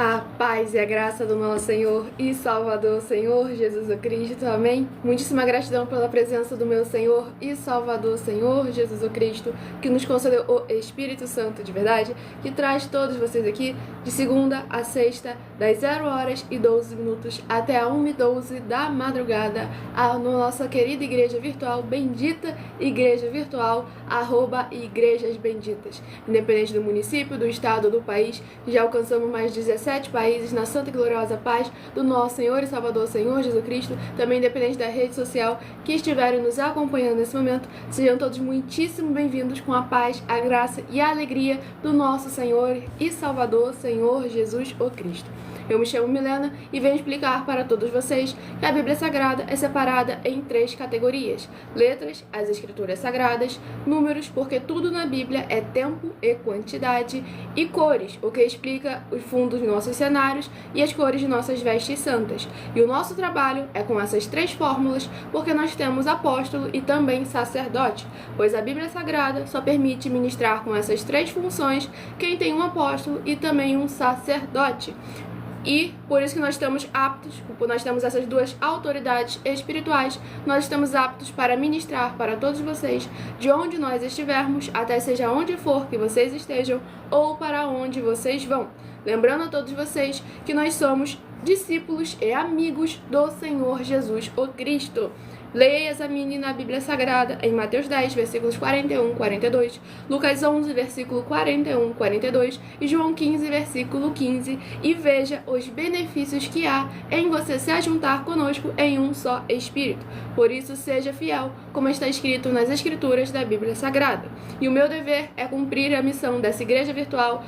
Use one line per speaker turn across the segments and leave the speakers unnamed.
A paz e a graça do nosso Senhor e Salvador, Senhor Jesus Cristo. Amém. Muitíssima gratidão pela presença do meu Senhor e Salvador, Senhor Jesus Cristo, que nos concedeu o Espírito Santo de verdade, que traz todos vocês aqui de segunda a sexta, das 0h12 até a 1h12 da madrugada, na nossa querida igreja virtual, bendita igreja virtual, @Igrejas Benditas. Independente do município, do estado, do país, já alcançamos mais de 17 países na santa e gloriosa paz do nosso Senhor e Salvador, Senhor Jesus Cristo. Também independente da rede social que estiverem nos acompanhando nesse momento, sejam todos muitíssimo bem-vindos com a paz, a graça e a alegria do nosso Senhor e Salvador, Senhor Jesus o Cristo. Eu me chamo Milena e venho explicar para todos vocês que a Bíblia Sagrada é separada em 3 categorias: letras, as escrituras sagradas; números, porque tudo na Bíblia é tempo e quantidade; e cores, o que explica os fundos dos nossos cenários e as cores de nossas vestes santas. E o nosso trabalho é com essas 3 fórmulas, porque nós temos apóstolo e também sacerdote, pois a Bíblia Sagrada só permite ministrar com essas 3 funções quem tem um apóstolo e também um sacerdote. E por isso que nós estamos aptos, nós temos essas 2 autoridades espirituais, nós estamos aptos para ministrar para todos vocês, de onde nós estivermos, até seja onde for que vocês estejam, ou para onde vocês vão. Lembrando a todos vocês que nós somos discípulos e amigos do Senhor Jesus o Cristo. Leia e examine na Bíblia Sagrada em Mateus 10, versículos 41, 42, Lucas 11, versículo 41, 42 e João 15, versículo 15, e veja os benefícios que há em você se ajuntar conosco em um só Espírito. Por isso, seja fiel, como está escrito nas Escrituras da Bíblia Sagrada. E o meu dever é cumprir a missão dessa igreja virtual,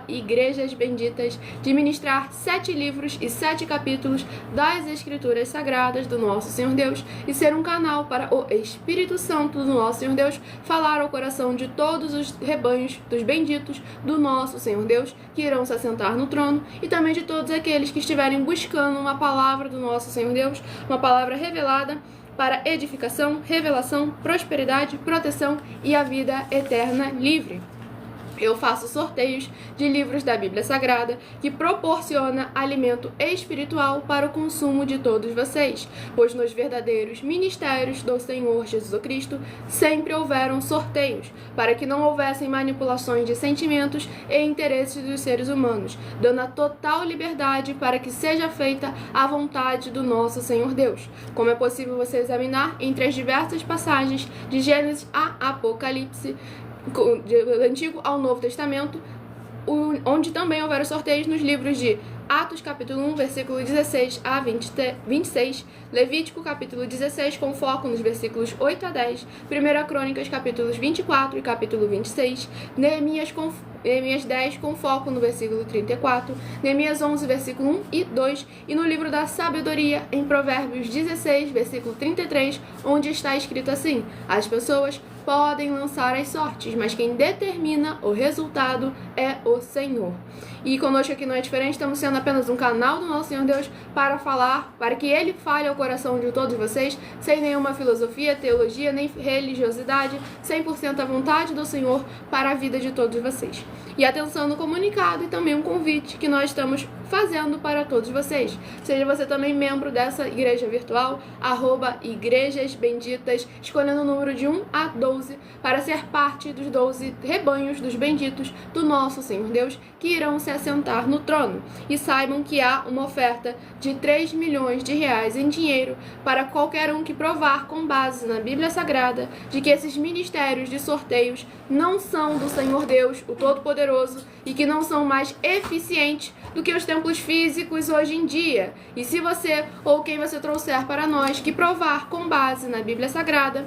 @Igrejas Benditas, de ministrar 7 livros e 7 capítulos das Escrituras Sagradas do nosso Senhor Deus, e ser um canal para o Espírito Santo do nosso Senhor Deus falar ao coração de todos os rebanhos dos benditos do nosso Senhor Deus, que irão se assentar no trono, e também de todos aqueles que estiverem buscando uma palavra do nosso Senhor Deus, uma palavra revelada para edificação, revelação, prosperidade, proteção e a vida eterna livre. Eu faço sorteios de livros da Bíblia Sagrada que proporciona alimento espiritual para o consumo de todos vocês, pois nos verdadeiros ministérios do Senhor Jesus Cristo sempre houveram sorteios, para que não houvessem manipulações de sentimentos e interesses dos seres humanos, dando a total liberdade para que seja feita a vontade do nosso Senhor Deus. Como é possível você examinar entre as diversas passagens de Gênesis a Apocalipse, do Antigo ao Novo Testamento, onde também houveram sorteios nos livros de Atos capítulo 1, versículo 16 a 26, Levítico capítulo 16, com foco nos versículos 8 a 10, 1 Crônicas capítulos 24 e capítulo 26, Neemias 10, com foco no versículo 34, Neemias 11, versículo 1 e 2, e no livro da Sabedoria, em Provérbios 16, versículo 33, onde está escrito assim: as pessoas podem lançar as sortes, mas quem determina o resultado é o Senhor. E conosco aqui não é diferente, estamos sendo apenas um canal do nosso Senhor Deus para falar, para que Ele fale ao coração de todos vocês, sem nenhuma filosofia, teologia, nem religiosidade, 100% à vontade do Senhor para a vida de todos vocês. E atenção no comunicado e também um convite que nós estamos fazendo para todos vocês. Seja você também membro dessa igreja virtual, @Igrejas Benditas, escolhendo o número de 1 a 12, para ser parte dos 12 rebanhos dos benditos do nosso Senhor Deus, que irão se assentar no trono. E saibam que há uma oferta de 3 milhões de reais em dinheiro para qualquer um que provar com base na Bíblia Sagrada de que esses ministérios de sorteios não são do Senhor Deus, o Todo-Poderoso, e que não são mais eficientes do que os templos físicos hoje em dia. E se você ou quem você trouxer para nós que provar com base na Bíblia Sagrada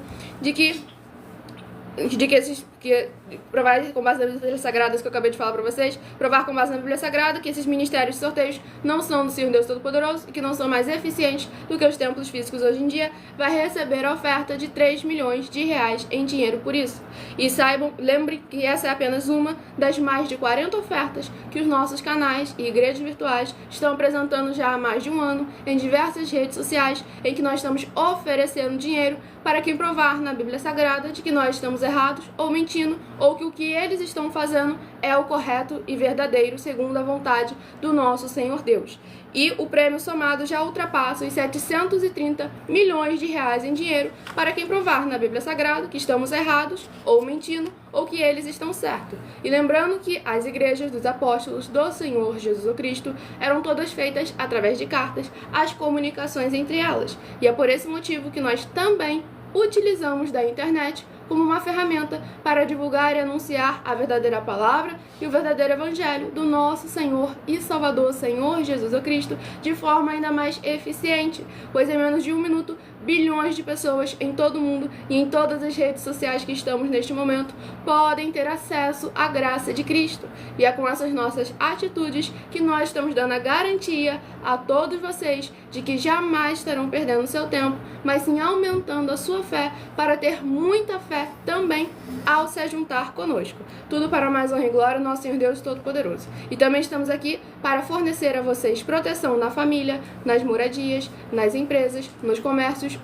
provar com base nas Bíblias Sagradas que eu acabei de falar para vocês, provar com base na Bíblia Sagrada que esses ministérios de sorteios não são do Senhor Deus Todo-Poderoso e que não são mais eficientes do que os templos físicos hoje em dia, vai receber a oferta de 3 milhões de reais em dinheiro por isso. E saibam, lembre que essa é apenas uma das mais de 40 ofertas que os nossos canais e igrejas virtuais estão apresentando já há mais de um ano em diversas redes sociais, em que nós estamos oferecendo dinheiro para quem provar na Bíblia Sagrada de que nós estamos errados ou mentindo mentindo ou que o que eles estão fazendo é o correto e verdadeiro segundo a vontade do nosso Senhor Deus. E o prêmio somado já ultrapassa os 730 milhões de reais em dinheiro para quem provar na Bíblia Sagrada que estamos errados ou mentindo ou que eles estão certos. E lembrando que as igrejas dos apóstolos do Senhor Jesus Cristo eram todas feitas através de cartas, as comunicações entre elas. E é por esse motivo que nós também utilizamos da internet como uma ferramenta para divulgar e anunciar a verdadeira palavra e o verdadeiro evangelho do nosso Senhor e Salvador, Senhor Jesus Cristo, de forma ainda mais eficiente, pois em menos de 1 minuto, bilhões de pessoas em todo o mundo e em todas as redes sociais que estamos neste momento podem ter acesso à graça de Cristo. E é com essas nossas atitudes que nós estamos dando a garantia a todos vocês de que jamais estarão perdendo seu tempo, mas sim aumentando a sua fé para ter muita fé também ao se juntar conosco. Tudo para mais honra e glória ao nosso Senhor Deus Todo-Poderoso. E também estamos aqui para fornecer a vocês proteção na família, nas moradias, nas empresas, nos comércios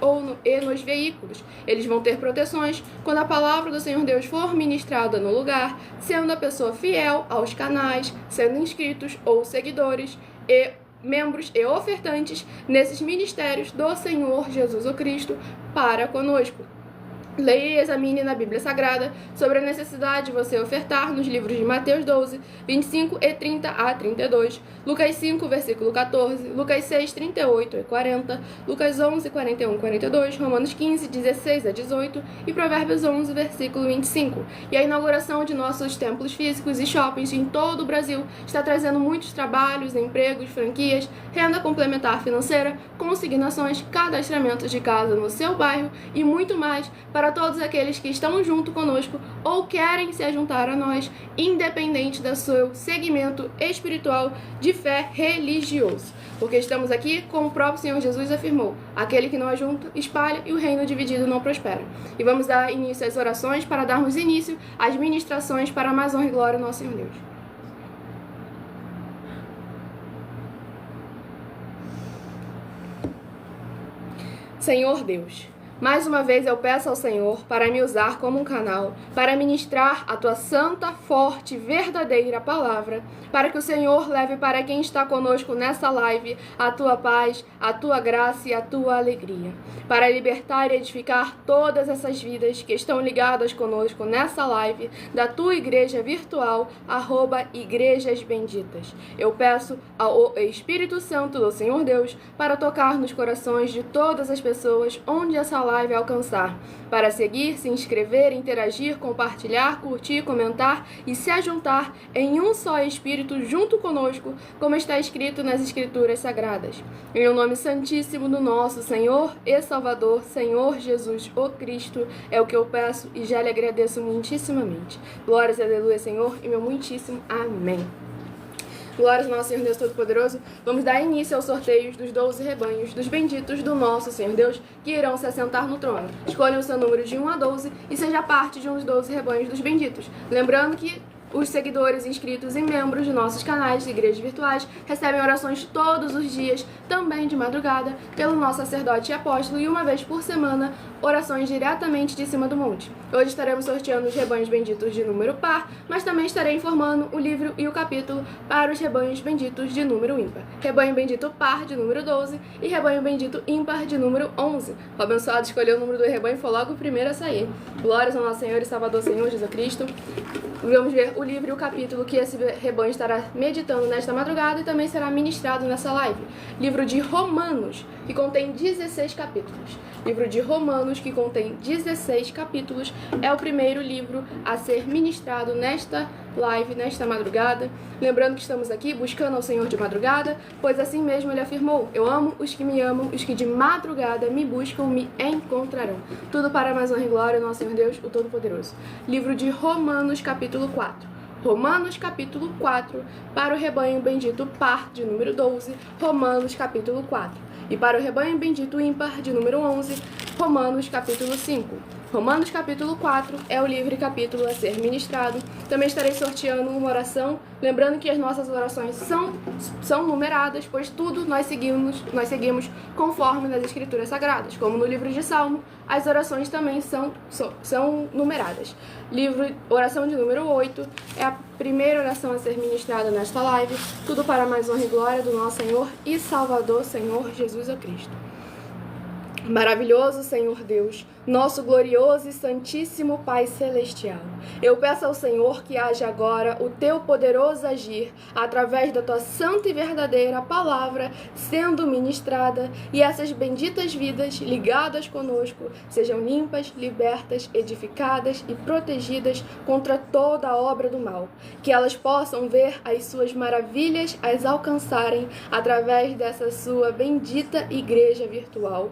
e nos veículos. Eles vão ter proteções quando a palavra do Senhor Deus for ministrada no lugar, sendo a pessoa fiel aos canais, sendo inscritos ou seguidores e membros e ofertantes nesses ministérios do Senhor Jesus Cristo para conosco. Leia e examine na Bíblia Sagrada sobre a necessidade de você ofertar nos livros de Mateus 12, 25 e 30 a 32, Lucas 5, versículo 14, Lucas 6, 38 e 40, Lucas 11, 41 e 42, Romanos 15, 16 a 18 e Provérbios 11, versículo 25. E a inauguração de nossos templos físicos e shoppings em todo o Brasil está trazendo muitos trabalhos, empregos, franquias, renda complementar financeira, consignações, cadastramentos de casa no seu bairro e muito mais para todos aqueles que estão junto conosco ou querem se juntar a nós, independente do seu segmento espiritual de fé religioso. Porque estamos aqui, como o próprio Senhor Jesus afirmou, aquele que não ajunta, espalha e o reino dividido não prospera. E vamos dar início às orações para darmos início às ministrações para mais honra e glória ao nosso Senhor Deus. Senhor Deus, mais uma vez eu peço ao Senhor para me usar como um canal, para ministrar a Tua santa, forte, verdadeira palavra, para que o Senhor leve para quem está conosco nessa live a Tua paz, a Tua graça e a Tua alegria, para libertar e edificar todas essas vidas que estão ligadas conosco nessa live da Tua igreja virtual, @Igrejas Benditas. Eu peço ao Espírito Santo do Senhor Deus para tocar nos corações de todas as pessoas onde essa live alcançar, para seguir, se inscrever, interagir, compartilhar, curtir, comentar e se ajuntar em um só Espírito junto conosco, como está escrito nas Escrituras Sagradas. Em o nome santíssimo do nosso Senhor e Salvador, Senhor Jesus, o Cristo, é o que eu peço e já lhe agradeço muitíssimamente. Glórias, aleluia, Senhor, e meu muitíssimo amém. Glórias ao nosso Senhor Deus Todo-Poderoso. Vamos dar início aos sorteios dos 12 rebanhos dos benditos do nosso Senhor Deus que irão se assentar no trono. Escolha o seu número de 1 a 12 e seja parte de um dos 12 rebanhos dos benditos. Lembrando que os seguidores, inscritos e membros de nossos canais de igrejas virtuais recebem orações todos os dias, também de madrugada, pelo nosso sacerdote e apóstolo, e uma vez por semana, orações diretamente de cima do monte. Hoje estaremos sorteando os rebanhos benditos de número par, mas também estarei informando o livro e o capítulo para os rebanhos benditos de número ímpar. Rebanho bendito par de número 12 e rebanho bendito ímpar de número 11. O abençoado escolheu o número do rebanho e foi logo o primeiro a sair. Glórias ao nosso Senhor e Salvador Senhor Jesus Cristo. Vamos ver o livro e o capítulo que esse rebanho estará meditando nesta madrugada e também será ministrado nessa live. Livro de Romanos, que contém 16 capítulos. Livro de Romanos, que contém 16 capítulos, é o primeiro livro a ser ministrado nesta live, nesta madrugada. Lembrando que estamos aqui buscando ao Senhor de madrugada, pois assim mesmo ele afirmou: eu amo os que me amam, os que de madrugada me buscam, me encontrarão. Tudo para mais honra e glória ao nosso Senhor Deus, o Todo-Poderoso. Livro de Romanos, capítulo 4. Romanos, capítulo 4, para o rebanho bendito par de número 12, Romanos, capítulo 4. E para o rebanho bendito ímpar de número 11, Romanos capítulo 5. Romanos capítulo 4 é o livre capítulo a ser ministrado. Também estarei sorteando uma oração, lembrando que as nossas orações são numeradas, pois tudo nós seguimos conforme nas Escrituras Sagradas. Como no livro de Salmo, as orações também são numeradas. Oração de número 8 é a primeira oração a ser ministrada nesta live. Tudo para a mais honra e glória do nosso Senhor e Salvador, Senhor Jesus Cristo. Maravilhoso Senhor Deus, nosso glorioso e santíssimo Pai Celestial, eu peço ao Senhor que haja agora o teu poderoso agir através da tua santa e verdadeira palavra sendo ministrada, e essas benditas vidas ligadas conosco sejam limpas, libertas, edificadas e protegidas contra toda a obra do mal, que elas possam ver as suas maravilhas as alcançarem através dessa sua bendita igreja virtual,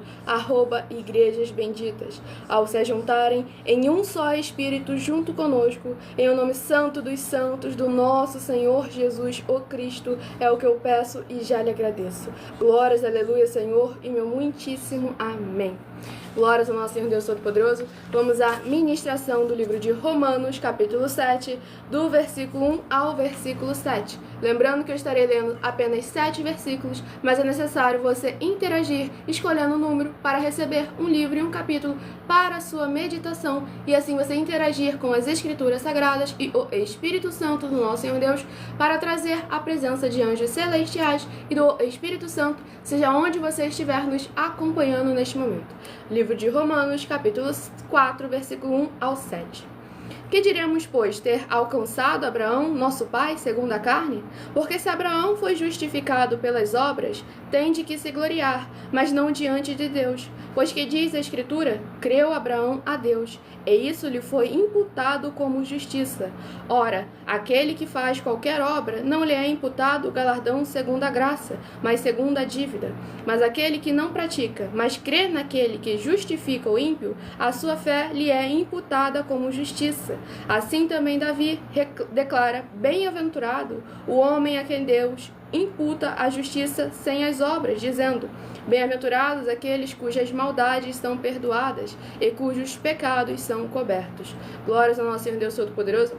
@igrejas benditas, ao se juntarem em um só Espírito junto conosco, em o nome santo dos santos do nosso Senhor Jesus, o Cristo, é o que eu peço e já lhe agradeço. Glórias, aleluia, Senhor, e meu muitíssimo amém. Glórias ao nosso Senhor Deus Todo-Poderoso. Vamos à ministração do livro de Romanos, capítulo 7, do versículo 1 ao versículo 7. Lembrando que eu estarei lendo apenas 7 versículos, mas é necessário você interagir, escolhendo o número para receber um livro e um capítulo para a sua meditação, e assim você interagir com as Escrituras Sagradas e o Espírito Santo do nosso Senhor Deus para trazer a presença de anjos celestiais e do Espírito Santo, seja onde você estiver nos acompanhando neste momento. Livro de Romanos, capítulo 4, versículo 1 ao 7. Que diremos, pois, ter alcançado Abraão, nosso pai, segundo a carne? Porque se Abraão foi justificado pelas obras, tem de que se gloriar, mas não diante de Deus. Pois que diz a Escritura, creu Abraão a Deus, e isso lhe foi imputado como justiça. Ora, aquele que faz qualquer obra, não lhe é imputado o galardão segundo a graça, mas segundo a dívida. Mas aquele que não pratica, mas crê naquele que justifica o ímpio, a sua fé lhe é imputada como justiça. Assim também Davi declara, bem-aventurado o homem a quem Deus imputa a justiça sem as obras, dizendo, bem-aventurados aqueles cujas maldades são perdoadas e cujos pecados são cobertos. Glórias ao nosso Senhor Deus Todo-Poderoso.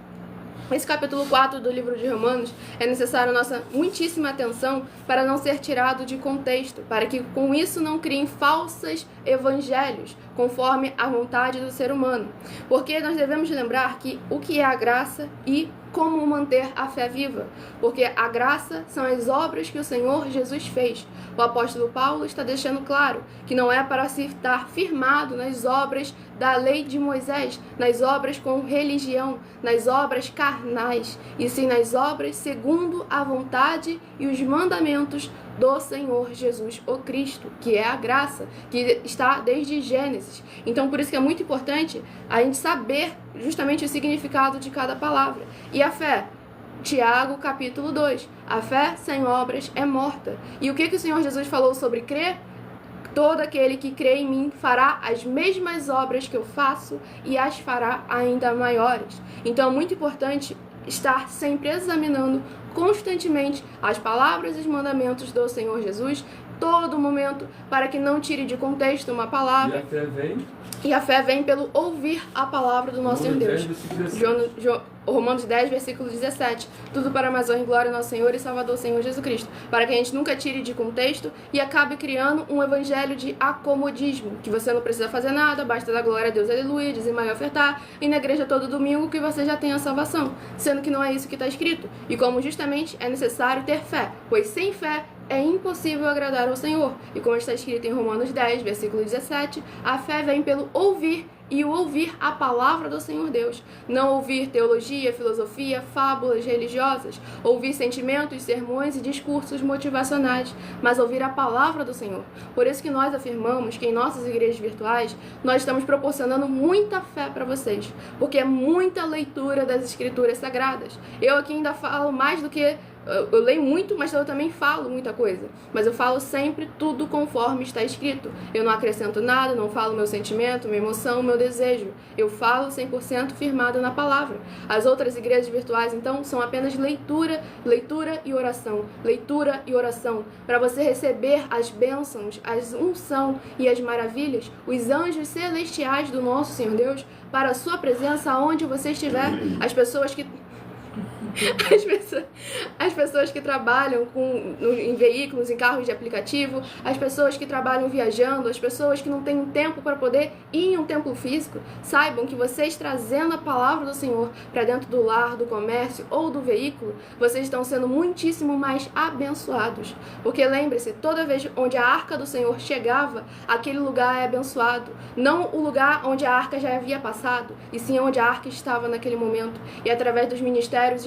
Esse capítulo 4 do livro de Romanos é necessário nossa muitíssima atenção para não ser tirado de contexto, para que com isso não criem falsos evangelhos, conforme a vontade do ser humano. Porque nós devemos lembrar que o que é a graça e como manter a fé viva, porque a graça são as obras que o Senhor Jesus fez. O apóstolo Paulo está deixando claro que não é para se estar firmado nas obras da lei de Moisés, nas obras com religião, nas obras carnais, e sim nas obras segundo a vontade e os mandamentos do Senhor Jesus, o Cristo, que é a graça, que está desde Gênesis. Então, por isso que é muito importante a gente saber justamente o significado de cada palavra. E a fé? Tiago, capítulo 2. A fé sem obras é morta. E o que o Senhor Jesus falou sobre crer? Todo aquele que crê em mim fará as mesmas obras que eu faço e as fará ainda maiores. Então, é muito importante estar sempre examinando constantemente as palavras e os mandamentos do Senhor Jesus, todo momento, para que não tire de contexto uma palavra. E a fé vem pelo ouvir a palavra do nosso Senhor Deus. Romanos 10, versículo 17. Tudo para a mais honra e glória do nosso Senhor e Salvador, Senhor Jesus Cristo. Para que a gente nunca tire de contexto e acabe criando um evangelho de acomodismo. Que você não precisa fazer nada, basta dar glória a Deus, aleluia, dizimar e ofertar, e na igreja todo domingo que você já tem a salvação. Sendo que não é isso que está escrito. E como justamente é necessário ter fé, pois sem fé é impossível agradar ao Senhor. E como está escrito em Romanos 10, versículo 17, a fé vem pelo ouvir, e o ouvir a palavra do Senhor Deus. Não ouvir teologia, filosofia, fábulas religiosas, ouvir sentimentos, sermões e discursos motivacionais, mas ouvir a palavra do Senhor. Por isso que nós afirmamos que em nossas igrejas virtuais, nós estamos proporcionando muita fé para vocês, porque é muita leitura das Escrituras Sagradas. Eu aqui ainda falo mais do que Eu leio muito, mas eu também falo muita coisa. Mas eu falo sempre tudo conforme está escrito. Eu não acrescento nada, não falo meu sentimento, minha emoção, meu desejo. Eu falo 100% firmado na palavra. As outras igrejas virtuais, então, são apenas leitura e oração. Leitura e oração. Para você receber as bênçãos, as unção e as maravilhas, os anjos celestiais do nosso Senhor Deus, para a sua presença aonde você estiver. As pessoas que trabalham em veículos, em carros de aplicativo, as pessoas que trabalham viajando, as pessoas que não têm um tempo para poder ir em um templo físico, saibam que vocês trazendo a palavra do Senhor para dentro do lar, do comércio ou do veículo, vocês estão sendo muitíssimo mais abençoados. Porque lembre-se, toda vez onde a arca do Senhor chegava, aquele lugar é abençoado. Não o lugar onde a arca já havia passado, e sim onde a arca estava naquele momento. E através dos ministérios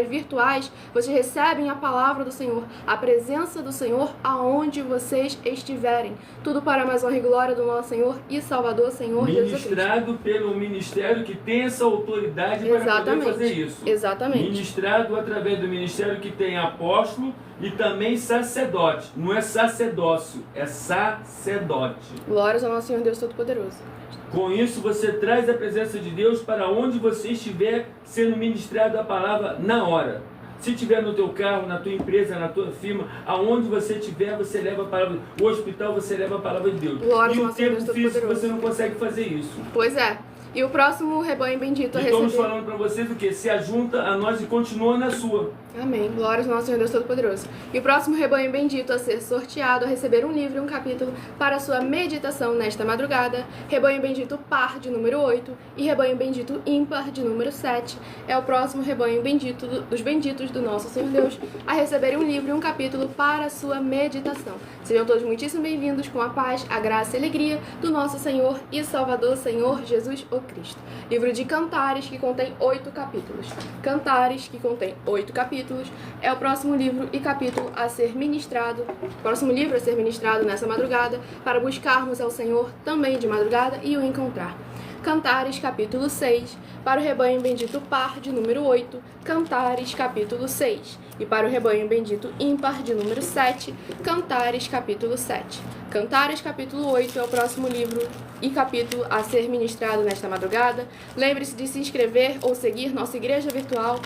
virtuais, vocês recebem a palavra do Senhor, a presença do Senhor aonde vocês estiverem. Tudo para mais honra e glória do nosso Senhor e Salvador, Senhor Jesus Cristo.
Ministrado pelo ministério que tem essa autoridade para poder fazer isso.
Exatamente.
Ministrado através do ministério que tem apóstolo e também sacerdote. Não é sacerdócio, é sacerdote.
Glórias ao nosso Senhor Deus Todo-Poderoso.
Com isso, você traz a presença de Deus para onde você estiver sendo ministrado a palavra na hora. Se estiver no teu carro, na tua empresa, na tua firma, aonde você estiver, você leva a palavra. O hospital, você leva a palavra de Deus.
Glórias
e
ao
o
nosso Deus
tempo físico,
Todo-Poderoso.
você não consegue fazer isso.
Pois é. E o próximo rebanho bendito a
Estamos
receber...
falando para vocês o que? Se ajunta a nós e continua na sua.
Amém. Glórias ao nosso Senhor Deus Todo-Poderoso. E o próximo rebanho bendito a ser sorteado, a receber um livro e um capítulo para a sua meditação nesta madrugada, rebanho bendito par de número 8 e rebanho bendito ímpar de número 7, é o próximo rebanho bendito dos benditos do nosso Senhor Deus a receber um livro e um capítulo para a sua meditação. Sejam todos muitíssimo bem-vindos com a paz, a graça e a alegria do nosso Senhor e Salvador, Senhor Jesus o Cristo. Livro de Cantares, que contém 8 capítulos. Cantares, que contém 8 capítulos, é o próximo livro e capítulo a ser ministrado, nessa madrugada, para buscarmos ao Senhor também de madrugada e o encontrar. Cantares, capítulo 6, para o rebanho bendito par de número 8, Cantares, capítulo 6, e para o rebanho bendito ímpar de número 7, Cantares, capítulo 7. Cantares, capítulo 8 é o próximo livro e capítulo a ser ministrado nesta madrugada. Lembre-se de se inscrever ou seguir nossa igreja virtual,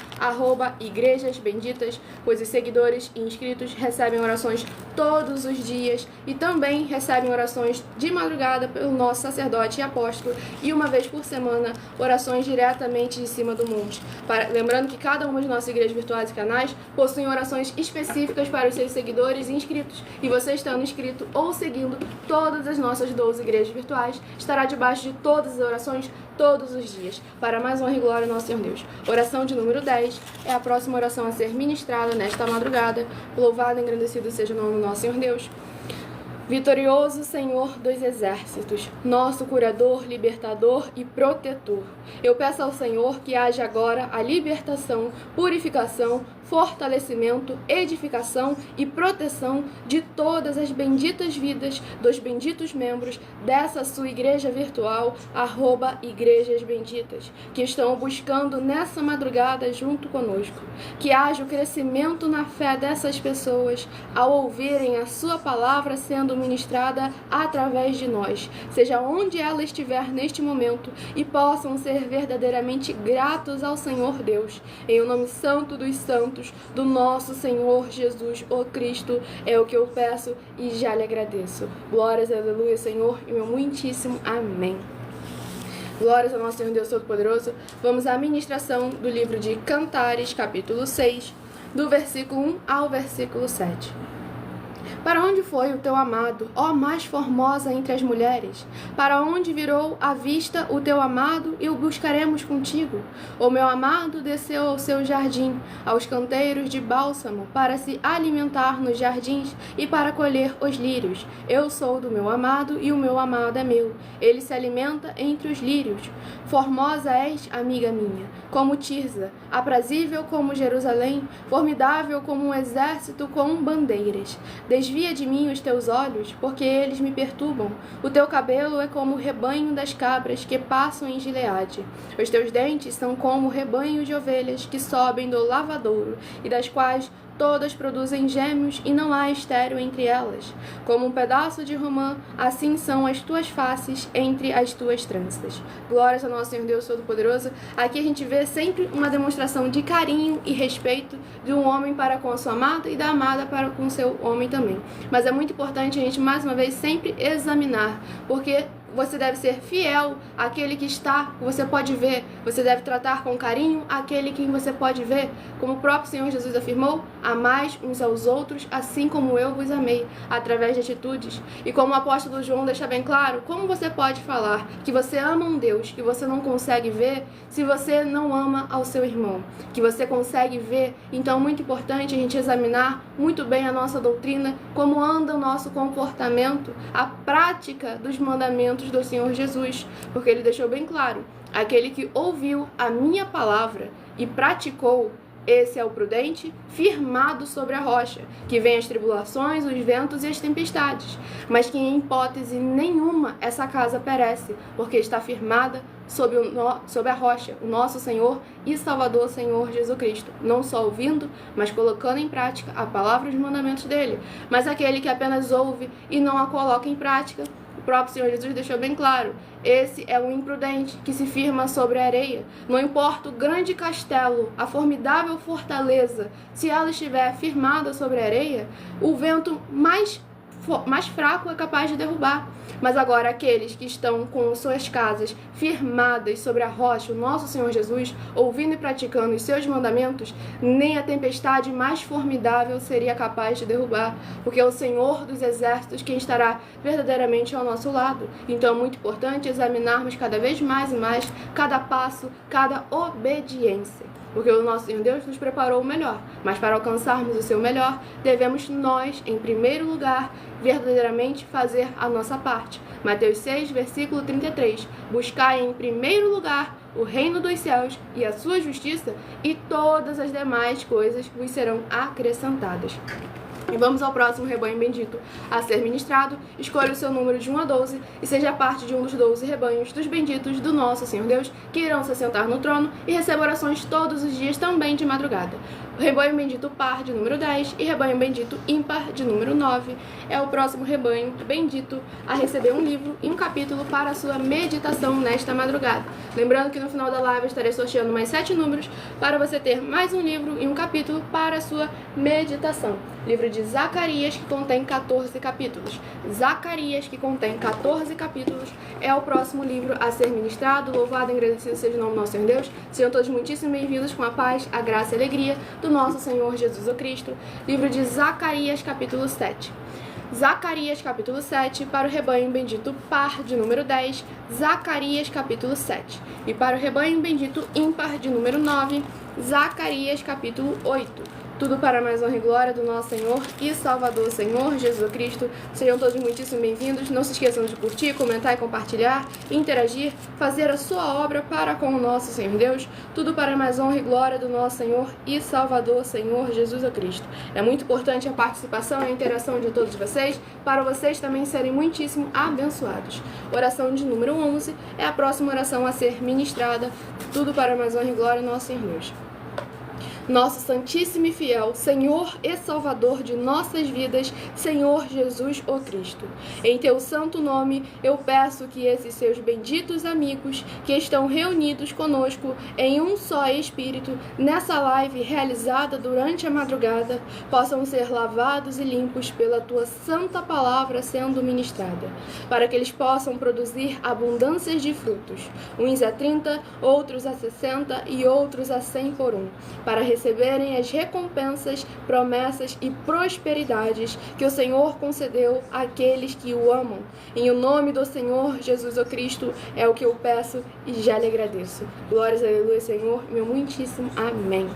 @igrejasbenditas, pois os seguidores e inscritos recebem orações todos os dias e também recebem orações de madrugada pelo nosso sacerdote e apóstolo e uma vez por semana, orações diretamente de cima do monte. Lembrando que cada uma de nossas igrejas virtuais e canais possuem orações específicas para os seus seguidores e inscritos, e você estando inscrito ou seguindo todas as nossas 12 igrejas virtuais, estará debaixo de todas as orações todos os dias, para mais honra e glória ao nosso Senhor Deus. Oração de número 10 é a próxima oração a ser ministrada nesta madrugada. Louvado e engrandecido seja o nome do nosso Senhor Deus. Vitorioso Senhor dos exércitos, nosso curador, libertador e protetor, eu peço ao Senhor que haja agora a libertação, purificação, fortalecimento, edificação e proteção de todas as benditas vidas dos benditos membros dessa sua igreja virtual, @Igrejas Benditas, que estão buscando nessa madrugada junto conosco. Que haja o crescimento na fé dessas pessoas ao ouvirem a sua palavra sendo ministrada através de nós, seja onde ela estiver neste momento, e possam ser verdadeiramente gratos ao Senhor Deus. Em o nome santo dos santos, do nosso Senhor Jesus, o Cristo, é o que eu peço e já lhe agradeço. Glórias, aleluia, Senhor, e meu muitíssimo amém. Glórias ao nosso Senhor Deus Todo-Poderoso. Vamos à ministração do livro de Cantares, capítulo 6, do versículo 1 ao versículo 7. Para onde foi o teu amado, ó mais formosa entre as mulheres? Para onde virou a vista o teu amado e o buscaremos contigo? O meu amado desceu ao seu jardim, aos canteiros de bálsamo, para se alimentar nos jardins e para colher os lírios. Eu sou do meu amado e o meu amado é meu. Ele se alimenta entre os lírios. Formosa és, amiga minha, como Tirza, aprazível como Jerusalém, formidável como um exército com bandeiras. Desvia de mim os teus olhos, porque eles me perturbam. O teu cabelo é como o rebanho das cabras que passam em Gileade. Os teus dentes são como como rebanho de ovelhas que sobem do lavadouro, e das quais todas produzem gêmeos, e não há estéril entre elas. Como um pedaço de romã, assim são as tuas faces entre as tuas tranças. Glórias ao nosso Senhor Deus Todo-Poderoso. Aqui a gente vê sempre uma demonstração de carinho e respeito de um homem para com a sua amada e da amada para com o seu homem também. Mas é muito importante a gente, mais uma vez, sempre examinar, porque você deve ser fiel àquele que está, que você pode ver. Você deve tratar com carinho aquele que você pode ver. Como o próprio Senhor Jesus afirmou, amais uns aos outros, assim como eu vos amei, através de atitudes. E como o apóstolo João deixa bem claro, como você pode falar que você ama um Deus que você não consegue ver, se você não ama ao seu irmão, que você consegue ver? Então é muito importante a gente examinar muito bem a nossa doutrina, como anda o nosso comportamento, a prática dos mandamentos do Senhor Jesus, porque ele deixou bem claro, aquele que ouviu a minha palavra e praticou, esse é o prudente, firmado sobre a rocha, que vem as tribulações, os ventos e as tempestades, mas que em hipótese nenhuma essa casa perece, porque está firmada sobre a rocha, o nosso Senhor e Salvador, Senhor Jesus Cristo. Não só ouvindo, mas colocando em prática a palavra e os mandamentos dele. Mas aquele que apenas ouve e não a coloca em prática, o próprio Senhor Jesus deixou bem claro, esse é um imprudente que se firma sobre a areia. Não importa o grande castelo, a formidável fortaleza, se ela estiver firmada sobre a areia, o vento mais fraco é capaz de derrubar. Mas agora aqueles que estão com suas casas firmadas sobre a rocha, o nosso Senhor Jesus, ouvindo e praticando os seus mandamentos, nem a tempestade mais formidável seria capaz de derrubar, porque é o Senhor dos exércitos quem estará verdadeiramente ao nosso lado. Então é muito importante examinarmos cada vez mais e mais cada passo, cada obediência. Porque o nosso Senhor Deus nos preparou o melhor, mas para alcançarmos o seu melhor, devemos nós, em primeiro lugar, verdadeiramente fazer a nossa parte. Mateus 6, versículo 33. Buscai em primeiro lugar o reino dos céus e a sua justiça, e todas as demais coisas vos serão acrescentadas. E vamos ao próximo rebanho bendito a ser ministrado. Escolha o seu número de 1 a 12 e seja parte de um dos 12 rebanhos dos benditos do nosso Senhor Deus, que irão se assentar no trono e receber orações todos os dias, também de madrugada. O rebanho bendito par de número 10 e rebanho bendito ímpar de número 9 é o próximo rebanho bendito a receber um livro e um capítulo para a sua meditação nesta madrugada. Lembrando que no final da live eu estarei sorteando mais 7 números para você ter mais um livro e um capítulo para a sua meditação. Livro de Zacarias, que contém 14 capítulos. Zacarias, que contém 14 capítulos, é o próximo livro a ser ministrado. Louvado e agradecido seja o nome do nosso Senhor Deus. Sejam todos muitíssimo bem-vindos com a paz, a graça e a alegria do nosso Senhor Jesus Cristo. Livro de Zacarias, capítulo 7. Zacarias, capítulo 7, para o rebanho bendito par de número 10, Zacarias, capítulo 7. E para o rebanho bendito ímpar de número 9, Zacarias, capítulo 8. Tudo para mais honra e glória do nosso Senhor e Salvador, Senhor Jesus Cristo. Sejam todos muitíssimo bem-vindos. Não se esqueçam de curtir, comentar e compartilhar, interagir, fazer a sua obra para com o nosso Senhor Deus. Tudo para mais honra e glória do nosso Senhor e Salvador, Senhor Jesus Cristo. É muito importante a participação e a interação de todos vocês, para vocês também serem muitíssimo abençoados. Oração de número 11 é a próxima oração a ser ministrada. Tudo para mais honra e glória do nosso Senhor Deus. Nosso Santíssimo e Fiel Senhor e Salvador de nossas vidas, Senhor Jesus o Cristo. Em Teu santo nome, eu peço que esses seus benditos amigos que estão reunidos conosco em um só Espírito, nessa live realizada durante a madrugada, possam ser lavados e limpos pela Tua santa palavra sendo ministrada, para que eles possam produzir abundâncias de frutos, uns a 30, outros a 60 e outros a 100 por um, para receberem as recompensas, promessas e prosperidades que o Senhor concedeu àqueles que o amam. Em o nome do Senhor Jesus o Cristo é o que eu peço e já lhe agradeço. Glórias, aleluia, Senhor, meu muitíssimo amém.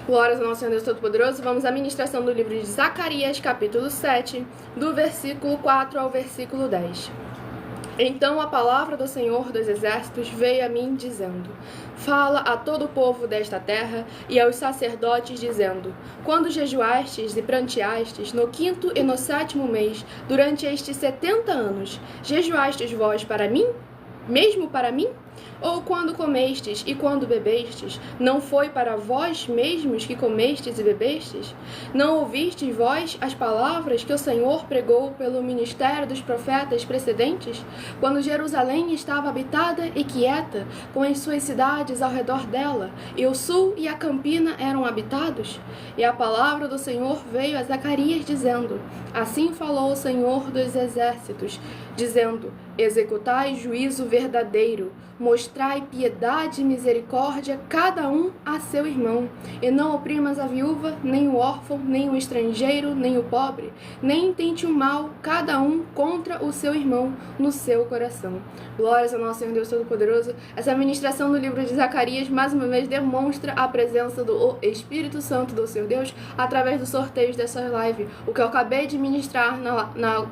Glórias ao nosso Senhor Deus Todo-Poderoso. Vamos à ministração do livro de Zacarias, capítulo 7, do versículo 4 ao versículo 10. Então a palavra do Senhor dos Exércitos veio a mim, dizendo: Fala a todo o povo desta terra e aos sacerdotes, dizendo: Quando jejuastes e pranteastes, no 5º e no 7º mês, durante estes 70 anos, jejuastes vós para mim? Mesmo para mim? Ou quando comestes e quando bebestes, não foi para vós mesmos que comestes e bebestes? Não ouvistes vós as palavras que o Senhor pregou pelo ministério dos profetas precedentes, quando Jerusalém estava habitada e quieta, com as suas cidades ao redor dela, e o sul e a campina eram habitados? E a palavra do Senhor veio a Zacarias, dizendo: Assim falou o Senhor dos Exércitos, dizendo: Executai juízo verdadeiro, mostrai piedade e misericórdia cada um a seu irmão, e não oprimas a viúva, nem o órfão, nem o estrangeiro, nem o pobre, nem intente o mal cada um contra o seu irmão no seu coração. Glórias ao nosso Senhor Deus Todo-Poderoso. Essa ministração no livro de Zacarias, mais uma vez, demonstra a presença do Espírito Santo do Senhor Deus através do sorteio dessa live. O que eu acabei de ministrar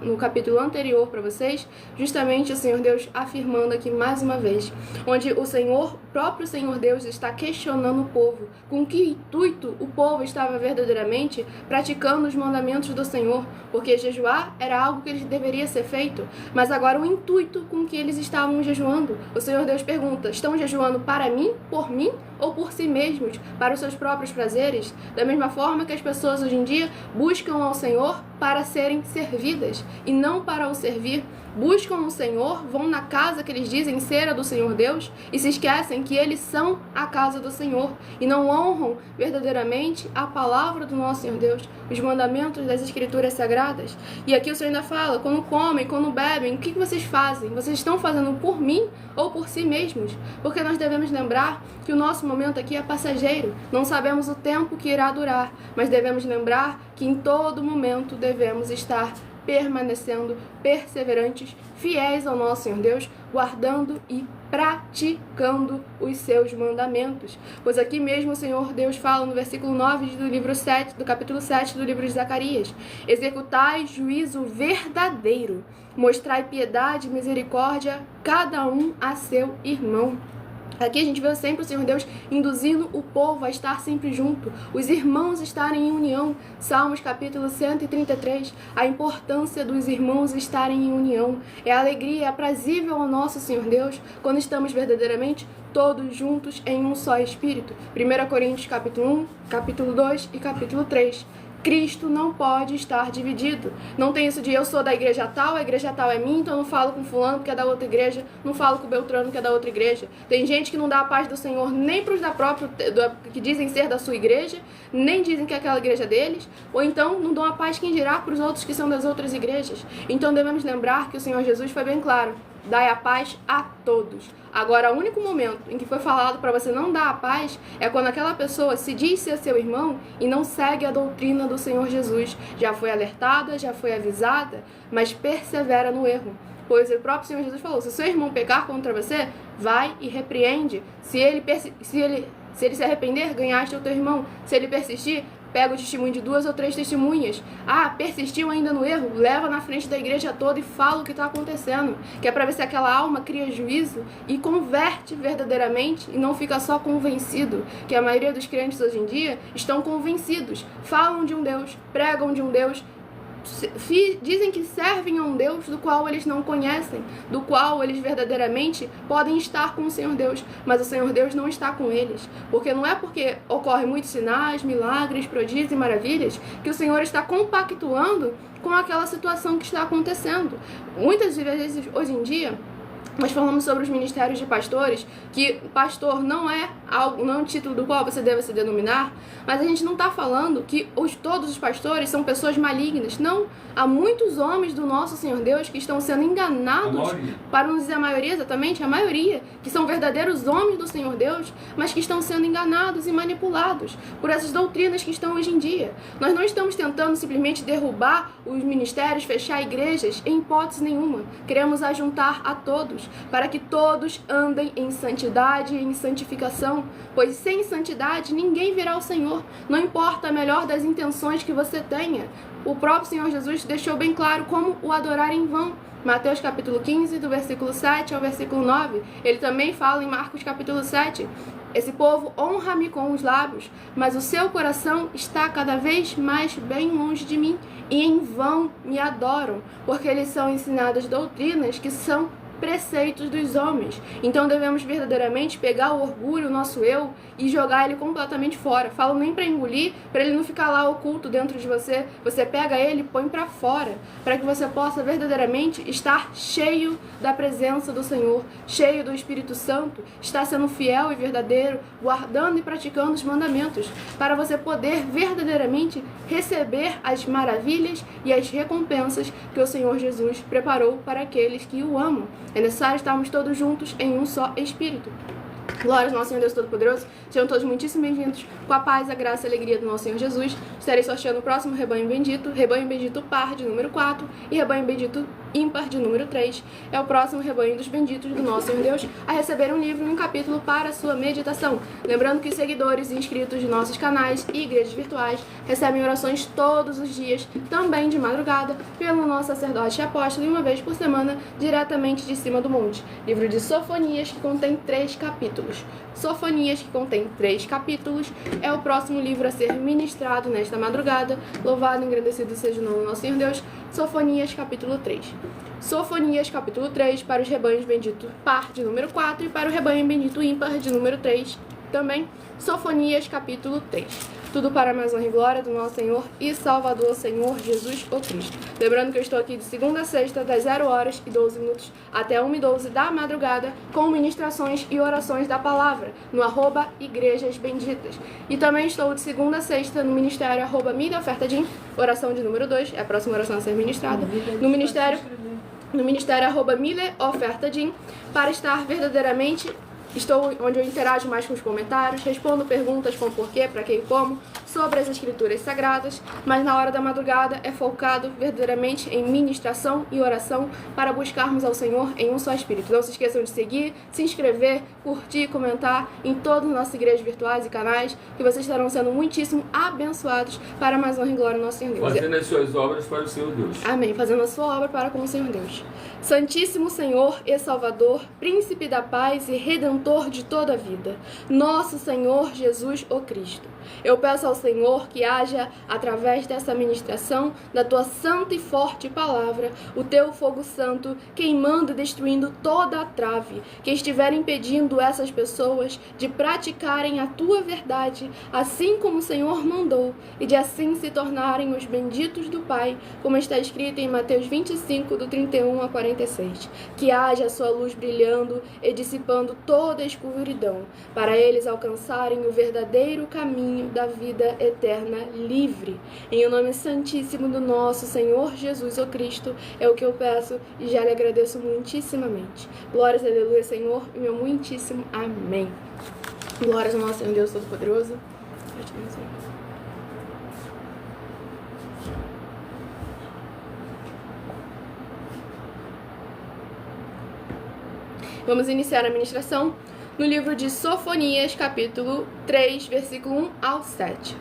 no capítulo anterior para vocês, justamente o Senhor Deus afirmando aqui mais uma vez, onde o próprio Senhor Deus está questionando o povo, com que intuito o povo estava verdadeiramente praticando os mandamentos do Senhor, porque jejuar era algo que deveria ser feito, mas agora o intuito com que eles estavam jejuando. O Senhor Deus pergunta: estão jejuando para mim, por mim, ou por si mesmos, para os seus próprios prazeres? Da mesma forma que as pessoas hoje em dia buscam ao Senhor para serem servidas e não para o servir. Buscam o Senhor, vão na casa que eles dizem ser a do Senhor Deus e se esquecem que eles são a casa do Senhor e não honram verdadeiramente a palavra do nosso Senhor Deus, os mandamentos das Escrituras Sagradas. E aqui o Senhor ainda fala: quando comem, quando bebem, o que vocês fazem? Vocês estão fazendo por mim ou por si mesmos? Porque nós devemos lembrar que o nosso momento aqui é passageiro, não sabemos o tempo que irá durar, mas devemos lembrar que em todo momento devemos estar permanecendo perseverantes, fiéis ao nosso Senhor Deus, guardando e praticando os seus mandamentos. Pois aqui mesmo o Senhor Deus fala no versículo 9 do capítulo 7 do livro de Zacarias: Executai juízo verdadeiro, mostrai piedade e misericórdia cada um a seu irmão. Aqui a gente vê sempre o Senhor Deus induzindo o povo a estar sempre junto, os irmãos estarem em união. Salmos capítulo 133, a importância dos irmãos estarem em união. É alegria, é aprazível ao nosso Senhor Deus quando estamos verdadeiramente todos juntos em um só Espírito. 1 Coríntios capítulo 1, capítulo 2 e capítulo 3. Cristo não pode estar dividido. Não tem isso de eu sou da igreja tal, a igreja tal é minha, então eu não falo com fulano que é da outra igreja, não falo com o Beltrano que é da outra igreja. Tem gente que não dá a paz do Senhor nem para os que dizem ser da sua igreja, nem dizem que é aquela igreja deles, ou então não dão a paz quem dirá para os outros que são das outras igrejas. Então devemos lembrar que o Senhor Jesus foi bem claro: dai a paz a todos. Agora, o único momento em que foi falado para você não dar a paz é quando aquela pessoa se diz ser seu irmão e não segue a doutrina do Senhor Jesus. Já foi alertada, já foi avisada, mas persevera no erro. Pois o próprio Senhor Jesus falou: se seu irmão pecar contra você, vai e repreende. Se ele se arrepender, ganhaste o teu irmão. Se ele persistir, pega o testemunho de 2 ou 3 testemunhas. Persistiu ainda no erro? Leva na frente da igreja toda e fala o que está acontecendo. Que é para ver se aquela alma cria juízo e converte verdadeiramente e não fica só convencido. Que a maioria dos crentes hoje em dia estão convencidos. Falam de um Deus, pregam de um Deus, dizem que servem a um Deus do qual eles não conhecem, do qual eles verdadeiramente podem estar com o Senhor Deus, mas o Senhor Deus não está com eles, porque não é porque ocorrem muitos sinais, milagres, prodígios e maravilhas que o Senhor está compactuando com aquela situação que está acontecendo. Muitas vezes, hoje em dia, nós falamos sobre os ministérios de pastores, que pastor não é um título do qual você deve se denominar, mas a gente não está falando que todos os pastores são pessoas malignas. Não, há muitos homens do nosso Senhor Deus que estão sendo enganados, para não dizer a maioria, exatamente, a maioria, que são verdadeiros homens do Senhor Deus, mas que estão sendo enganados e manipulados por essas doutrinas que estão hoje em dia. Nós não estamos tentando simplesmente derrubar os ministérios, fechar igrejas, em hipótese nenhuma. Queremos ajuntar a todos. mandamentos, para que todos andem em santidade e em santificação, pois sem santidade ninguém verá o Senhor, não importa a melhor das intenções que você tenha. O próprio Senhor Jesus deixou bem claro como o adorar em vão. Mateus capítulo 15, do versículo 7 ao versículo 9. Ele também fala em Marcos capítulo 7. Esse povo honra-me com os lábios, mas o seu coração está cada vez mais bem longe de mim, e em vão me adoram, porque eles são ensinadas doutrinas que são preceitos dos homens. Então devemos verdadeiramente pegar o orgulho, o nosso eu, e jogar ele completamente fora. Falo nem para engolir, para ele não ficar lá oculto dentro de você. Você pega ele e põe para fora, para que você possa verdadeiramente estar cheio da presença do Senhor, cheio do Espírito Santo, estar sendo fiel e verdadeiro, guardando e praticando os mandamentos, para você poder verdadeiramente receber as maravilhas e as recompensas que o Senhor Jesus preparou para aqueles que o amam. É necessário estarmos todos juntos em um só Espírito. Glórias ao nosso Senhor Deus Todo-Poderoso. Sejam todos muitíssimo bem-vindos. Com a paz, a graça e a alegria do nosso Senhor Jesus. Estarei sorteando o próximo rebanho bendito par de número 4 e rebanho bendito ímpar de número 3. É o próximo rebanho dos benditos do nosso Senhor Deus a receber um livro e um capítulo para a sua meditação. Lembrando que os seguidores e inscritos de nossos canais e igrejas virtuais recebem orações todos os dias, também de madrugada, pelo nosso sacerdote e apóstolo, e uma vez por semana, diretamente de cima do monte. Livro de Sofonias, que contém 3 capítulos. Sofonias, que contém 3 capítulos, é o próximo livro a ser ministrado nesta madrugada. Louvado e engrandecido seja o nome do nosso Senhor Deus. Sofonias, capítulo 3. Sofonias, capítulo 3, para os rebanhos bendito par de número 4 e para o rebanho bendito ímpar de número 3 também. Sofonias, capítulo 3. Tudo para a mais honra e glória do nosso Senhor e Salvador, Senhor Jesus o Cristo. Lembrando que eu estou aqui de segunda a sexta, das 0h12 até 1h12 da madrugada, com ministrações e orações da palavra, no @Igrejas Benditas. E também estou de segunda a sexta no ministério @MileOfertaDim, oração de número 2, é a próxima oração a ser ministrada, no ministério @MileOfertaDim, para estar verdadeiramente... Estou onde eu interajo mais com os comentários, respondo perguntas com porquê, para que e como, sobre as escrituras sagradas, mas na hora da madrugada é focado verdadeiramente em ministração e oração para buscarmos ao Senhor em um só Espírito. Não se esqueçam de seguir, se inscrever, curtir e comentar em todas as nossas igrejas virtuais e canais, que vocês estarão sendo muitíssimo abençoados para mais honra e glória do nosso Senhor Deus.
Fazendo as suas obras para o Senhor Deus.
Amém. Fazendo a sua obra para com o Senhor Deus. Santíssimo Senhor e Salvador, Príncipe da paz e Redentor de toda a vida, nosso Senhor Jesus o Cristo. Eu peço ao Senhor que haja, através dessa ministração, da tua santa e forte palavra, o teu fogo santo, queimando e destruindo toda a trave que estiver impedindo essas pessoas de praticarem a tua verdade, assim como o Senhor mandou, e de assim se tornarem os benditos do Pai, como está escrito em Mateus 25, do 31 a 46. Que haja a sua luz brilhando e dissipando toda a escuridão, para eles alcançarem o verdadeiro caminho da vida eterna livre. Em o nome santíssimo do nosso Senhor Jesus o Cristo, é o que eu peço e já lhe agradeço muitíssimamente. Glórias, aleluia, Senhor, e meu muitíssimo amém. Glórias ao nosso Senhor Deus Todo-Poderoso. Vamos iniciar a ministração no livro de Sofonias, capítulo 3, versículo 1 ao 7.